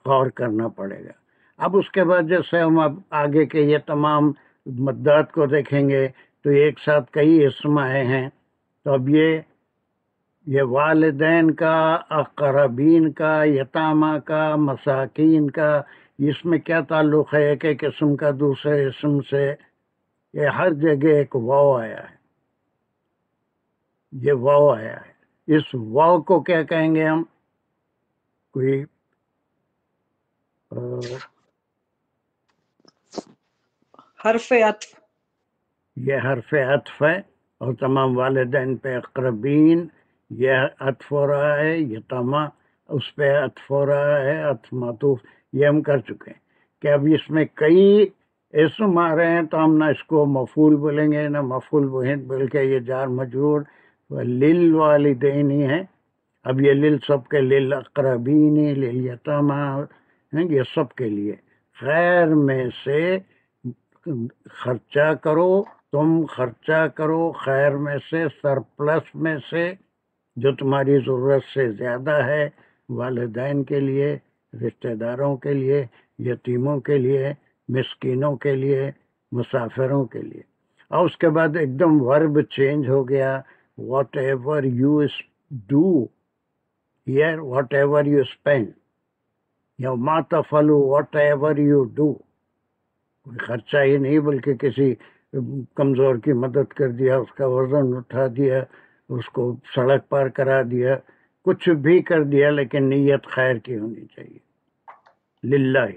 غور کرنا پڑے گا. اب اس کے بعد جیسے ہم اب آگے کے یہ تمام مدات کو دیکھیں گے تو ایک ساتھ کئی اسم آئے ہیں. تو اب یہ والدین کا، اقربین کا، یتامہ کا، مساکین کا، اس میں کیا تعلق ہے ایک ایک اسم کا دوسرے اسم سے؟ یہ ہر جگہ ایک واو آیا ہے، یہ واو آیا ہے. اس واو کو کیا کہیں گے ہم؟ کوئی حرف عطف. یہ حرف عطف ہے، اور تمام والدین پہ اقربین یہ عطف ہو رہا ہے، یتامہ اس پہ عطف ہو رہا ہے، عطف معطوف یہ ہم کر چکے ہیں کہ اب اس میں کئی اسم آ رہے ہیں تو ہم نہ اس کو مفعول بولیں گے نہ مفعول بلکہ یہ جار مجرور للوالدین ہی ہے. اب یہ لل سب کے للاقربین للیتامى یہ سب کے لیے. خیر میں سے خرچہ کرو، تم خرچہ کرو خیر میں سے، سرپلس میں سے جو تمہاری ضرورت سے زیادہ ہے، والدین کے لیے، رشتہ داروں کے لیے، یتیموں کے لیے، مسکینوں کے لیے، مسافروں کے لیے. اور اس کے بعد ایک دم ورب چینج ہو گیا. Whatever you do here, whatever you spend, یا ما تفعلوا واٹ ایور یو ڈو. کوئی خرچہ ہی نہیں بلکہ کسی کمزور کی مدد کر دیا، اس کا وزن اٹھا دیا، اس کو سڑک پار کرا دیا، کچھ بھی کر دیا لیکن نیت خیر کی ہونی چاہیے للہ.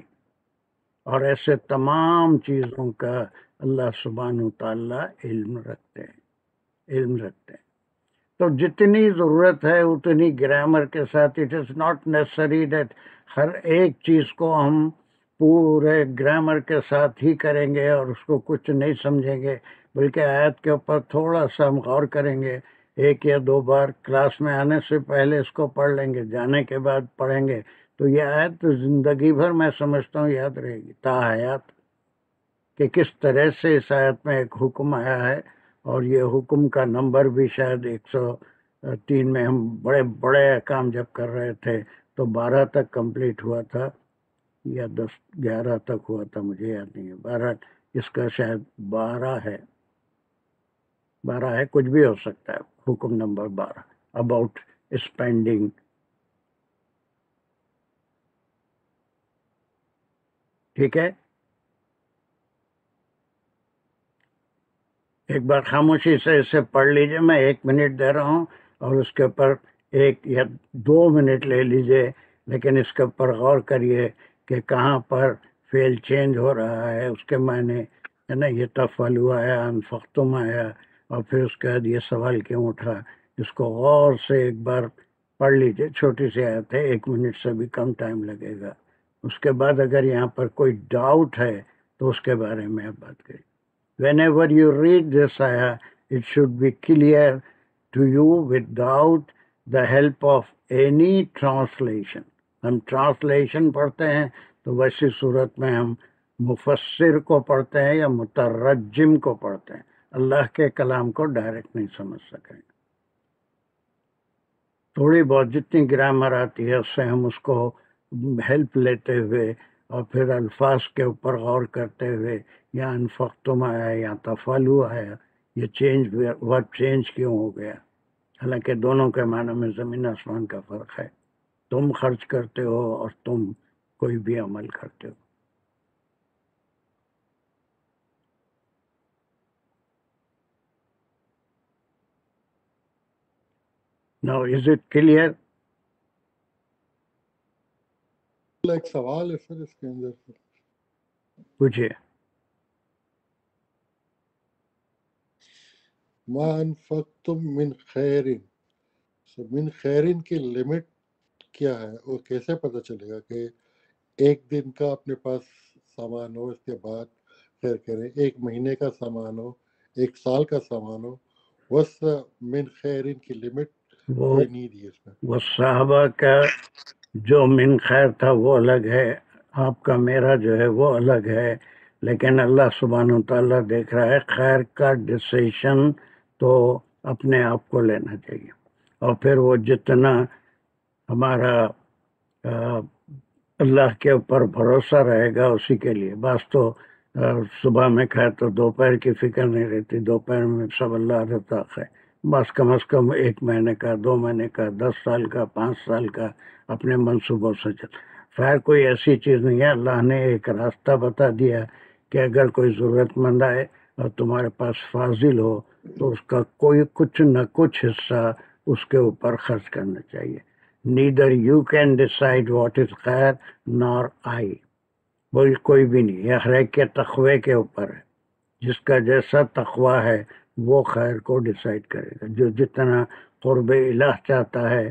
اور ایسے تمام چیزوں کا اللہ سبحانہ وتعالی علم رکھتے ہیں. تو جتنی ضرورت ہے اتنی گرامر کے ساتھ. It is not necessary that ہر ایک چیز کو ہم پورے گرامر کے ساتھ ہی کریں گے اور اس کو کچھ نہیں سمجھیں گے، بلکہ آیت کے اوپر تھوڑا سا ہم غور کریں گے. ایک یا دو بار کلاس میں آنے سے پہلے اس کو پڑھ لیں گے، جانے کے بعد پڑھیں گے تو یہ آیت زندگی بھر میں سمجھتا ہوں یاد رہے گی تا حیات، کہ کس طرح سے اس آیت میں ایک حکم آیا ہے. اور یہ حکم کا نمبر بھی شاید 103 میں ہم بڑے بڑے کام جب کر رہے تھے تو 12 تک کمپلیٹ ہوا تھا یا 11 تک ہوا تھا، مجھے یاد نہیں ہے. 12 اس کا شاید 12 ہے، کچھ بھی ہو سکتا ہے. حکم نمبر 12 اباؤٹ اسپینڈنگ. ٹھیک ہے، ایک بار خاموشی سے اسے پڑھ لیجئے. میں 1 منٹ دے رہا ہوں اور اس کے اوپر 1 یا 2 منٹ لے لیجئے، لیکن اس کے اوپر غور کریے کہ کہاں پر فعل چینج ہو رہا ہے. اس کے معنی ہے نا، یہ تفعلوا آیا، انفقتم آیا، اور پھر اس کے بعد یہ سوال کیوں اٹھا. اس کو غور سے ایک بار پڑھ لیجئے. چھوٹی سی آیت ہے، 1 منٹ سے بھی کم ٹائم لگے گا. اس کے بعد اگر یہاں پر کوئی ڈاؤٹ ہے تو اس کے بارے میں آپ بات کریں. Whenever you read this ayah, it should be clear to you without the help of any translation. ہم ٹرانسلیشن پڑھتے ہیں تو ویسی صورت میں ہم مفسر کو پڑھتے ہیں یا مترجم کو پڑھتے ہیں. اللہ کے کلام کو ڈائریکٹ نہیں سمجھ سکیں. تھوڑی بہت جتنی گرامر آتی ہے اس سے ہم اس کو ہیلپ لیتے ہوئے اور پھر الفاظ کے اوپر غور کرتے ہوئے، یا انفقتم آیا یا تفعلوا آیا، یہ چینج ورب چینج کیوں ہو گیا، حالانکہ دونوں کے معنی میں زمین آسمان کا فرق ہے. تم خرچ کرتے ہو اور تم کوئی بھی عمل کرتے ہو. Now, is it clear? ایک سوال ہے سر اس کے اندر. پوچھئے. ما انفقتم من خیرن، من خیرن کی لمٹ کیا ہے اور کیسے پتہ چلے گا کہ 1 دن کا اپنے پاس سامان ہو، اس کے بعد خیر کریں، 1 مہینے کا سامان ہو، 1 سال کا سامان ہو. بس من خیرن کی لمٹ کوئی نہیں دی اس میں. وہ صحابہ کا جو من خیر تھا وہ الگ ہے، آپ کا میرا جو ہے وہ الگ ہے، لیکن اللہ سبحانہ وتعالیٰ دیکھ رہا ہے. خیر کا ڈیسیشن تو اپنے آپ کو لینا چاہیے، اور پھر وہ جتنا ہمارا اللہ کے اوپر بھروسہ رہے گا اسی کے لیے. بعض تو صبح میں کھائے تو دوپہر کی فکر نہیں رہتی، دوپہر میں سب اللہ رزاق ہے. بس کم از کم 1 مہینے کا، 2 مہینے کا، 10 سال کا، 5 سال کا اپنے منصوبوں سے چل. خیر کوئی ایسی چیز نہیں ہے. اللہ نے ایک راستہ بتا دیا کہ اگر کوئی ضرورت مند آئے اور تمہارے پاس فاضل ہو تو اس کا کوئی کچھ نہ کچھ حصہ اس کے اوپر خرچ کرنا چاہیے. Neither you can decide what is خیر نار آئی. وہی کوئی بھی نہیں، یہ ہر ایک کے تقوی کے اوپر ہے. جس کا جیسا تقوی ہے وہ خیر کو ڈیسائیڈ کرے گا. جو جتنا قرب الہ چاہتا ہے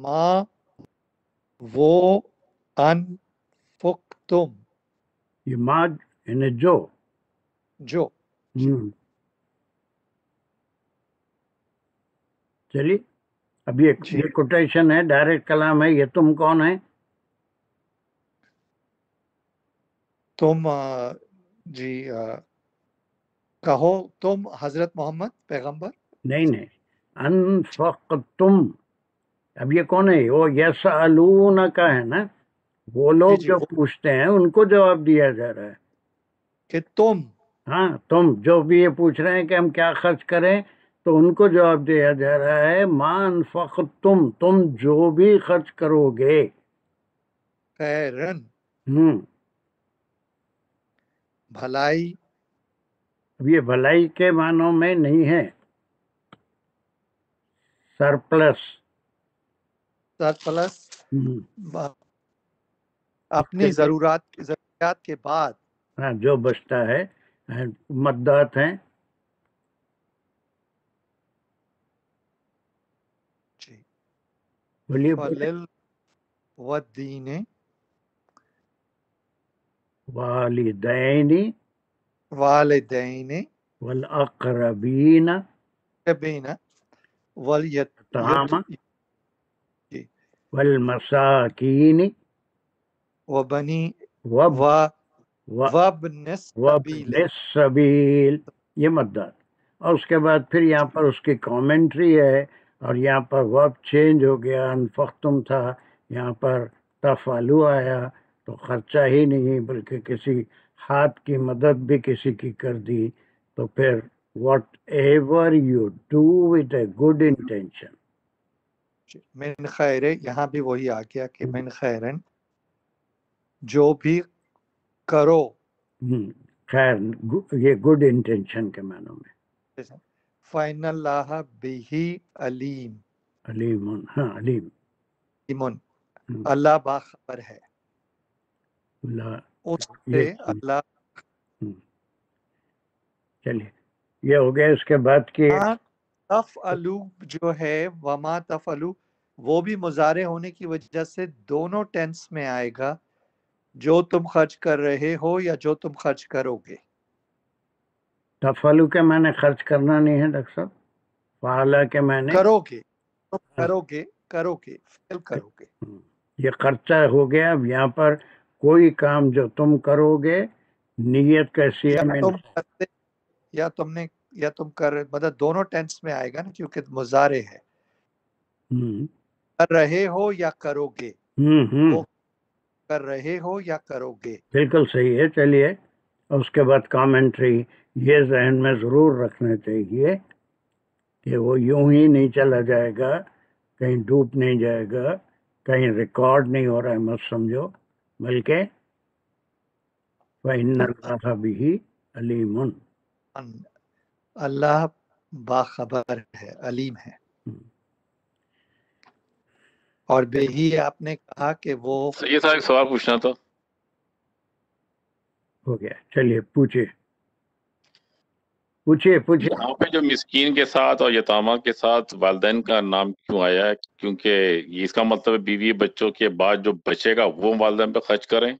ما وہ انفقتم یہ ماں یعنی جو چلیے اب یہ کوٹیشن ہے، ڈائریکٹ کلام ہے. یہ تم کون ہے؟ تم جی کہو تم حضرت محمد پیغمبر. نہیں انفقتم. اب یہ کون ہے؟ وہ یسألون کا ہے نا، وہ لوگ جو پوچھتے ہیں ان کو جواب دیا جا رہا ہے کہ تم، ہاں تم جو بھی یہ پوچھ رہے ہیں کہ ہم کیا خرچ کریں تو ان کو جواب دیا جا رہا ہے ما انفقتم، تم جو بھی خرچ کرو گے. خیرن بھلائی. اب یہ بھلائی کے معنوں میں نہیں ہے، سرپلس اپنی ضروریات کے بعد ہاں جو بچتا ہے مدات ہیں. بولیے والدین والدین والاقربین والیتامى والمساکین وابن السبیل. یہ مدات. اور اس کے بعد پھر یہاں پر اس کی کامنٹری ہے، اور یہاں پر ورب چینج ہو گیا، انفقتم تھا یہاں پر تفعلوا آیا، تو خرچہ ہی نہیں بلکہ کسی ہاتھ کی مدد بھی کسی کی کر دی. تو پھر what ever you do with a good intention. من خیر، یہاں بھی وہی آ گیا کہ من خیرن جو بھی کرو. خیر یہ گڈ انٹینشن کے معنوں میں. فَإِنَّ اللَّهَ بِهِ علیم. علیم، ہاں علیم. اللہ باخبر ہے. اس سے اللہ. چلیے یہ ہو گیا. اس کے بعد کی تفعلو جو ہے وما تفعلو، وہ بھی مضارع ہونے کی وجہ سے دونوں ٹینس میں آئے گا، جو تم خرچ کر رہے ہو یا جو تم خرچ کرو گے. تفعلو کے معنی خرچ کرنا نہیں ہے ڈاکٹر صاحب، فعلا کے معنی کرو گے، کرو گے فعل کرو گے. یہ خرچہ ہو گیا. اب یہاں پر کوئی کام جو تم کرو گے، نیت کیسی ہے؟ یا تم کر، مطلب دونوں ٹینس میں آئے گا نا، کیونکہ مضارع ہے. کر رہے ہو یا کرو گے، وہ کر رہے ہو یا کرو گے. بالکل صحیح ہے. چلیے اس کے بعد کامنٹری یہ ذہن میں ضرور رکھنا چاہیے کہ وہ یوں ہی نہیں چلا جائے گا، کہیں ڈوب نہیں جائے گا، کہیں ریکارڈ نہیں ہو رہا ہے مت سمجھو، بلکہ فَإِنَّ اللَّهَ بِهِ عَلِيمٌ. اللہ باخبر ہے، علیم ہے. اور بہی آپ نے کہا کہ وہ یہ تھا ایک سوال پوچھنا تھا. ہو گیا. چلیے پوچھئے. یہاں پہ جو مسکین کے ساتھ اور یتامہ کے ساتھ والدین کا نام کیوں آیا ہے؟ کیونکہ اس کا مطلب ہے بیوی بچوں کے بعد جو بچے گا وہ والدین پہ خرچ کریں،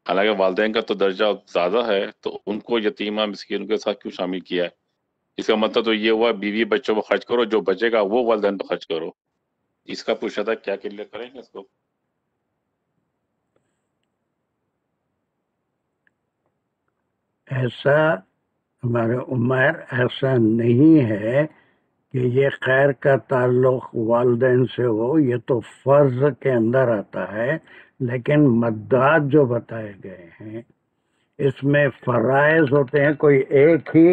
حالانکہ والدین کا تو درجہ زیادہ ہے، تو ان کو یتیمہ مسکین کے ساتھ کیوں شامل کیا ہے؟ اس کا مطلب تو یہ ہوا بیوی بچوں پہ خرچ کرو، جو بچے گا وہ والدین پہ خرچ کرو. اس کا پوچھا تھا، کیا کلیئر کریں گے اس کو؟ ایسا ہمارے عمر ایسا نہیں ہے کہ یہ خیر کا تعلق والدین سے ہو، یہ تو فرض کے اندر آتا ہے. لیکن مدات جو بتائے گئے ہیں اس میں فرائض ہوتے ہیں. کوئی ایک ہی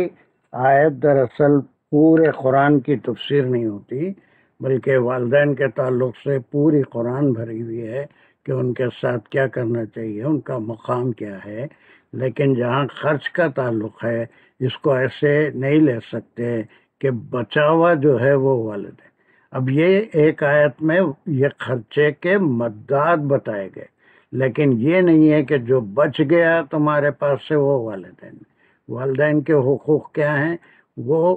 آیت دراصل پورے قرآن کی تفسیر نہیں ہوتی، بلکہ والدین کے تعلق سے پوری قرآن بھری ہوئی ہے کہ ان کے ساتھ کیا کرنا چاہیے، ان کا مقام کیا ہے. لیکن جہاں خرچ کا تعلق ہے اس کو ایسے نہیں لے سکتے کہ بچا ہوا جو ہے وہ والد ہے. اب یہ ایک آیت میں یہ خرچے کے مدات بتائے گئے، لیکن یہ نہیں ہے کہ جو بچ گیا تمہارے پاس سے وہ والدین. والدین کے حقوق کیا ہیں؟ وہ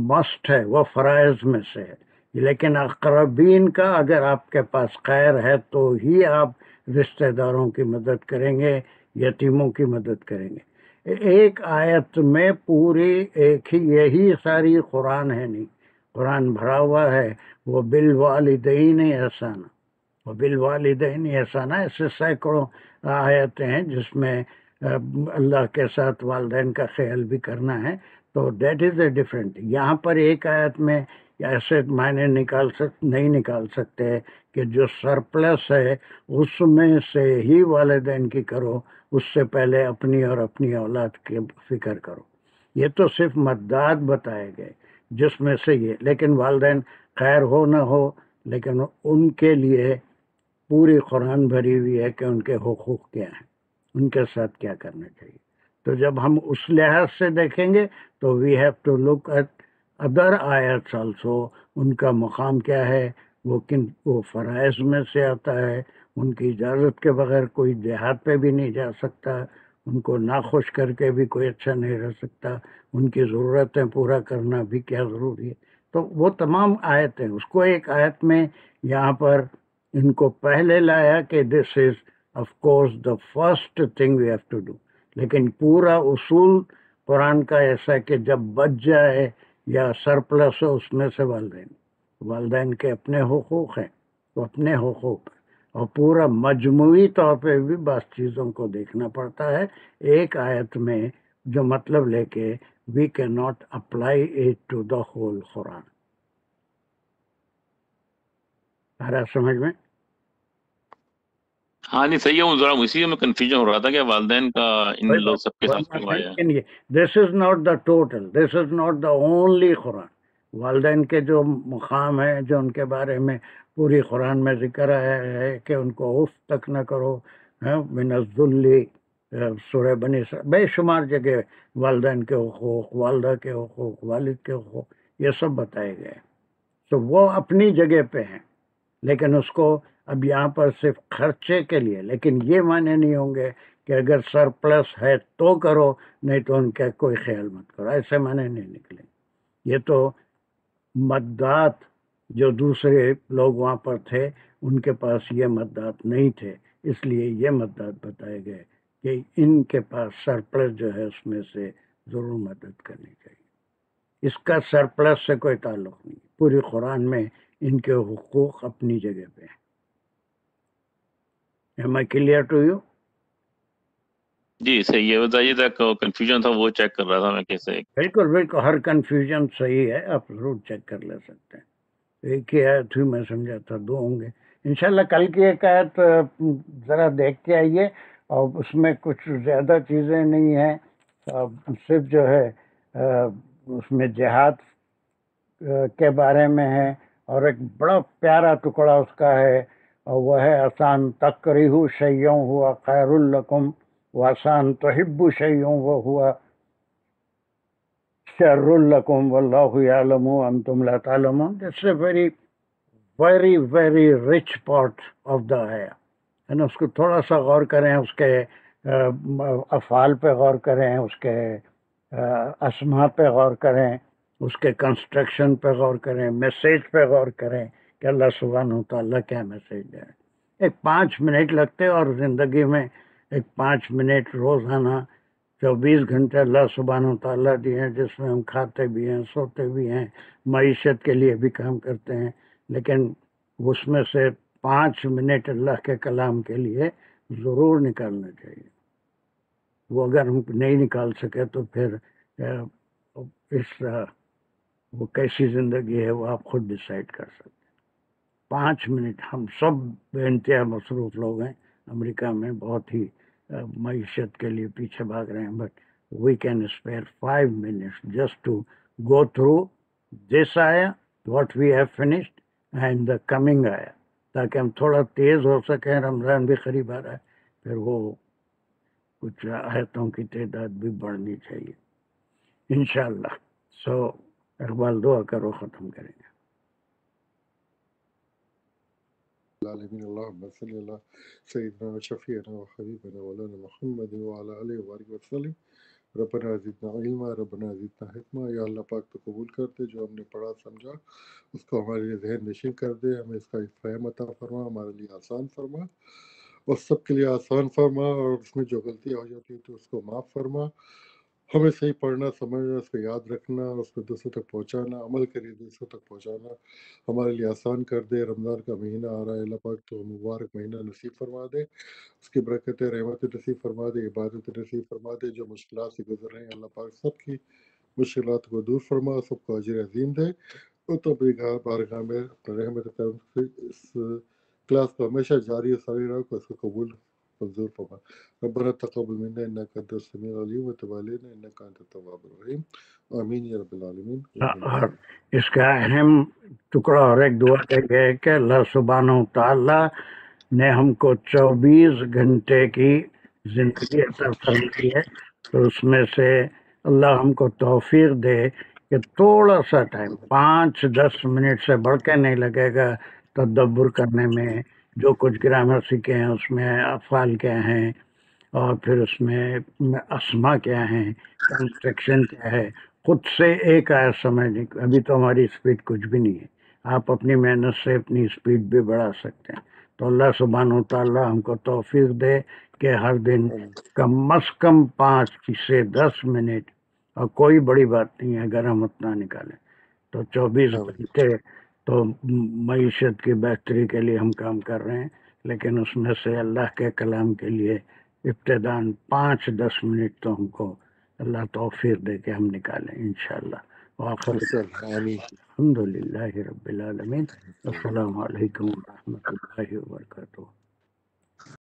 مسٹ ہے، وہ فرائض میں سے ہے لیکن اقربین کا اگر آپ کے پاس خیر ہے تو ہی آپ رشتہ داروں کی مدد کریں گے، یتیموں کی مدد کریں گے۔ ایک آیت میں پوری ایک ہی یہی ساری قرآن ہے نہیں، قرآن بھرا ہوا ہے وہ بالوالدین احسانا، وہ بالوالدین احسانا، ایسے سینکڑوں آیتیں ہیں جس میں اللہ کے ساتھ والدین کا خیال بھی کرنا ہے، تو دیٹ از اے ڈفرینٹ۔ یہاں پر ایک آیت میں ایسے معنی نہیں نکال سکتے کہ جو سرپلس ہے اس میں سے ہی والدین کی کرو، اس سے پہلے اپنی اور اپنی اولاد کی فکر کرو۔ یہ تو صرف مداد بتائے گئے جس میں سے یہ، لیکن والدین خیر ہو نہ ہو، لیکن ان کے لیے پوری قرآن بھری ہوئی ہے کہ ان کے حقوق کیا ہیں، ان کے ساتھ کیا کرنا چاہیے۔ تو جب ہم اس لحاظ سے دیکھیں گے تو we have to look at other آیتس آلسو، ان کا مقام کیا ہے، وہ فرائض میں سے آتا ہے، ان کی اجازت کے بغیر کوئی دیہات پہ بھی نہیں جا سکتا، ان کو ناخوش کر کے بھی کوئی اچھا نہیں رہ سکتا، ان کی ضرورتیں پورا کرنا بھی کیا ضروری ہے۔ تو وہ تمام آیتیں، اس کو ایک آیت میں یہاں پر ان کو پہلے لایا کہ this is of course the first thing we have to do, لیکن پورا اصول قرآن کا ایسا ہے کہ جب بچ جائے یا سرپلس ہو اس میں سے والدین کے اپنے حقوق ہیں، وہ اپنے حقوق ہیں، اور پورا مجموعی طور پہ بھی بعض چیزوں کو دیکھنا پڑتا ہے ایک آیت میں، جو مطلب لے کے we can not apply it to the whole Quran. آ رہا سمجھ میں؟ ہاں نہیں صحیح ہے، ذرا اسی میں کنفیوژن ہو رہا تھا کہ والدین کا ان لوگ سب کے ساتھ کیوں آیا ہے۔ This is not the total, this is not the only Quran. والدین کے جو مقام ہے، جو ان کے بارے میں پوری قرآن میں ذکر آیا ہے کہ ان کو اف تک نہ کرو، من الذل، سورہ بنی اسرائیل، بے شمار جگہ والدین کے حقوق، والدہ کے حقوق، والد کے حقوق، یہ سب بتائے گئے، تو وہ اپنی جگہ پہ ہیں، لیکن اس کو اب یہاں پر صرف خرچے کے لیے، لیکن یہ معنی نہیں ہوں گے کہ اگر سرپلس ہے تو کرو، نہیں تو ان کا کوئی خیال مت کرو، ایسے معنی نہیں نکلیں۔ یہ تو مدات جو دوسرے لوگ وہاں پر تھے ان کے پاس یہ مدات نہیں تھے، اس لیے یہ مدات بتائے گئے کہ ان کے پاس سرپلس جو ہے اس میں سے ضرور مدد کرنی چاہیے۔ اس کا سرپلس سے کوئی تعلق نہیں، پوری قرآن میں ان کے حقوق اپنی جگہ پہ ہیں۔ Am I clear to you؟ جی صحیح ہے، بتائیے تھا کنفیوژن تھا وہ چیک کر رہا تھا میں کیسے۔ بالکل بالکل، ہر کنفیوژن صحیح ہے، آپ ضرور چیک کر لے سکتے ہیں۔ ایک ہی آیت تھی، میں سمجھا تھا دو ہوں گے۔ انشاءاللہ کل کی ایک آیت ذرا دیکھ کے آئیے، اور اس میں کچھ زیادہ چیزیں نہیں ہیں، صرف جو ہے اس میں جہاد کے بارے میں ہے، اور ایک بڑا پیارا ٹکڑا اس کا ہے، اور وہ ہے آسان تکرہوا شیئا ہوا خیر لکم وآسان تحبوا شیئا وہوا شر لکم واللہ یعلم وانتم لا تعلمون۔ It's a very very very rich part of the ayah، ہے نا؟ اس کو تھوڑا سا غور کریں، اس کے افعال پہ غور کریں، اس کے اسماء پہ غور کریں، اس کے کنسٹرکشن پہ غور کریں، میسیج پہ غور کریں کہ اللہ سبحانہ وتعالیٰ کیا میسیج دے رہے ہیں۔ ایک 5 منٹ لگتے، اور زندگی میں ایک 5 منٹ روزانہ 24 گھنٹے اللہ سبحانہ وتعالیٰ دیے ہیں، جس میں ہم کھاتے بھی ہیں، سوتے بھی ہیں، معیشت کے لیے بھی کام کرتے ہیں، لیکن اس میں سے 5 منٹ اللہ کے کلام کے لیے ضرور نکالنا چاہیے۔ وہ اگر ہم نہیں نکال سکے تو پھر وہ کیسی زندگی ہے وہ آپ خود ڈیسائیڈ کر سکتے ہیں۔ 5 منٹ، ہم سب بے انتہا مصروف لوگ ہیں، امریکہ میں بہت ہی معیشت کے لیے پیچھے بھاگ رہے ہیں، but we can spare 5 minutes just to go through this آیا what we have finished and the coming آیا، تاکہ ہم تھوڑا تیز ہو سکیں۔ رمضان بھی قریب آ رہا ہے، پھر وہ کچھ آیتوں کی تعداد بھی بڑھنی چاہیے انشاءاللہ۔ سو اقبال دعا کرو، ختم کریں گے۔ العالمین اللہم صلی اللہ سیدنا و شفیعنا و حبیبنا مولانا محمد وعلی آلہ وآلہ وسلم۔ ربنا زدنا علما، ربنا زدنا حکمہ. یا اللہ پاک تو قبول کر دے جو ہم نے پڑھا سمجھا، اس کو ہمارے لیے ذہن نشین کر دے، ہمیں اس کا فہم عطا فرما، ہمارے لیے آسان فرما، اور سب کے لیے آسان فرما، اور اس میں جو غلطیاں ہو جاتی ہیں تو اس کو معاف فرما. ہمیں صحیح پڑھنا، سمجھنا، اس کو یاد رکھنا، اس کو دوسروں تک پہنچانا، عمل کریے دوسروں تک پہنچانا ہمارے لیے آسان کر دے. رمضان کا مہینہ آ رہا ہے، اللہ پاک تو مبارک مہینہ نصیب فرما دے، اس کی برکتیں رحمتیں نصیب فرما دے، عبادت نصیب فرما دے. جو مشکلات سے گزر رہے ہیں اللہ پاک سب کی مشکلات کو دور فرما، سب کو اجر عظیم دے. اور تو اپنی بارگاہ میں اپنے رحمت کرم سے اس کلاس کو ہمیشہ جاری و ساری رکھ، اس کو قبول منظور فرما. ربنا تقبل منا انك انت السميع العليم وتب علينا انك انت التواب الرحيم. آمین یا رب العالمین. اور اس کا اہم ٹکڑا اور ایک دعا یہ ہے کہ اللہ سبحانہ و تعالیٰ نے ہم کو 24 گھنٹے کی زندگی عطا فرمائی ہے، تو اس میں سے اللہ ہم کو توفیق دے کہ تھوڑا سا ٹائم 5-10 منٹ سے بڑھ کے نہیں لگے گا تدبر کرنے میں. جو کچھ گرامر سیکھے ہیں اس میں افعال کیا ہیں، اور پھر اس میں اسما کیا ہیں، کنسٹرکشن کیا ہے، خود سے ایک آیت سمجھنے. ابھی تو ہماری اسپیڈ کچھ بھی نہیں ہے، آپ اپنی محنت سے اپنی اسپیڈ بھی بڑھا سکتے ہیں. تو اللہ سبحانہ و تعالیٰ ہم کو توفیق دے کہ ہر دن کم از کم 5 سے 10 منٹ، اور کوئی بڑی بات نہیں ہے اگر ہم اتنا نکالیں تو 24 گھنٹے تو معیشت کی بہتری کے لیے ہم کام کر رہے ہیں، لیکن اس میں سے اللہ کے کلام کے لیے ابتداً 5-10 منٹ تو ہم کو اللہ توفیق دے کے ہم نکالیں انشاءاللہ. وآخر الحمدللہ رب العالمین. السلام علیکم ورحمۃ اللہ وبرکاتہ.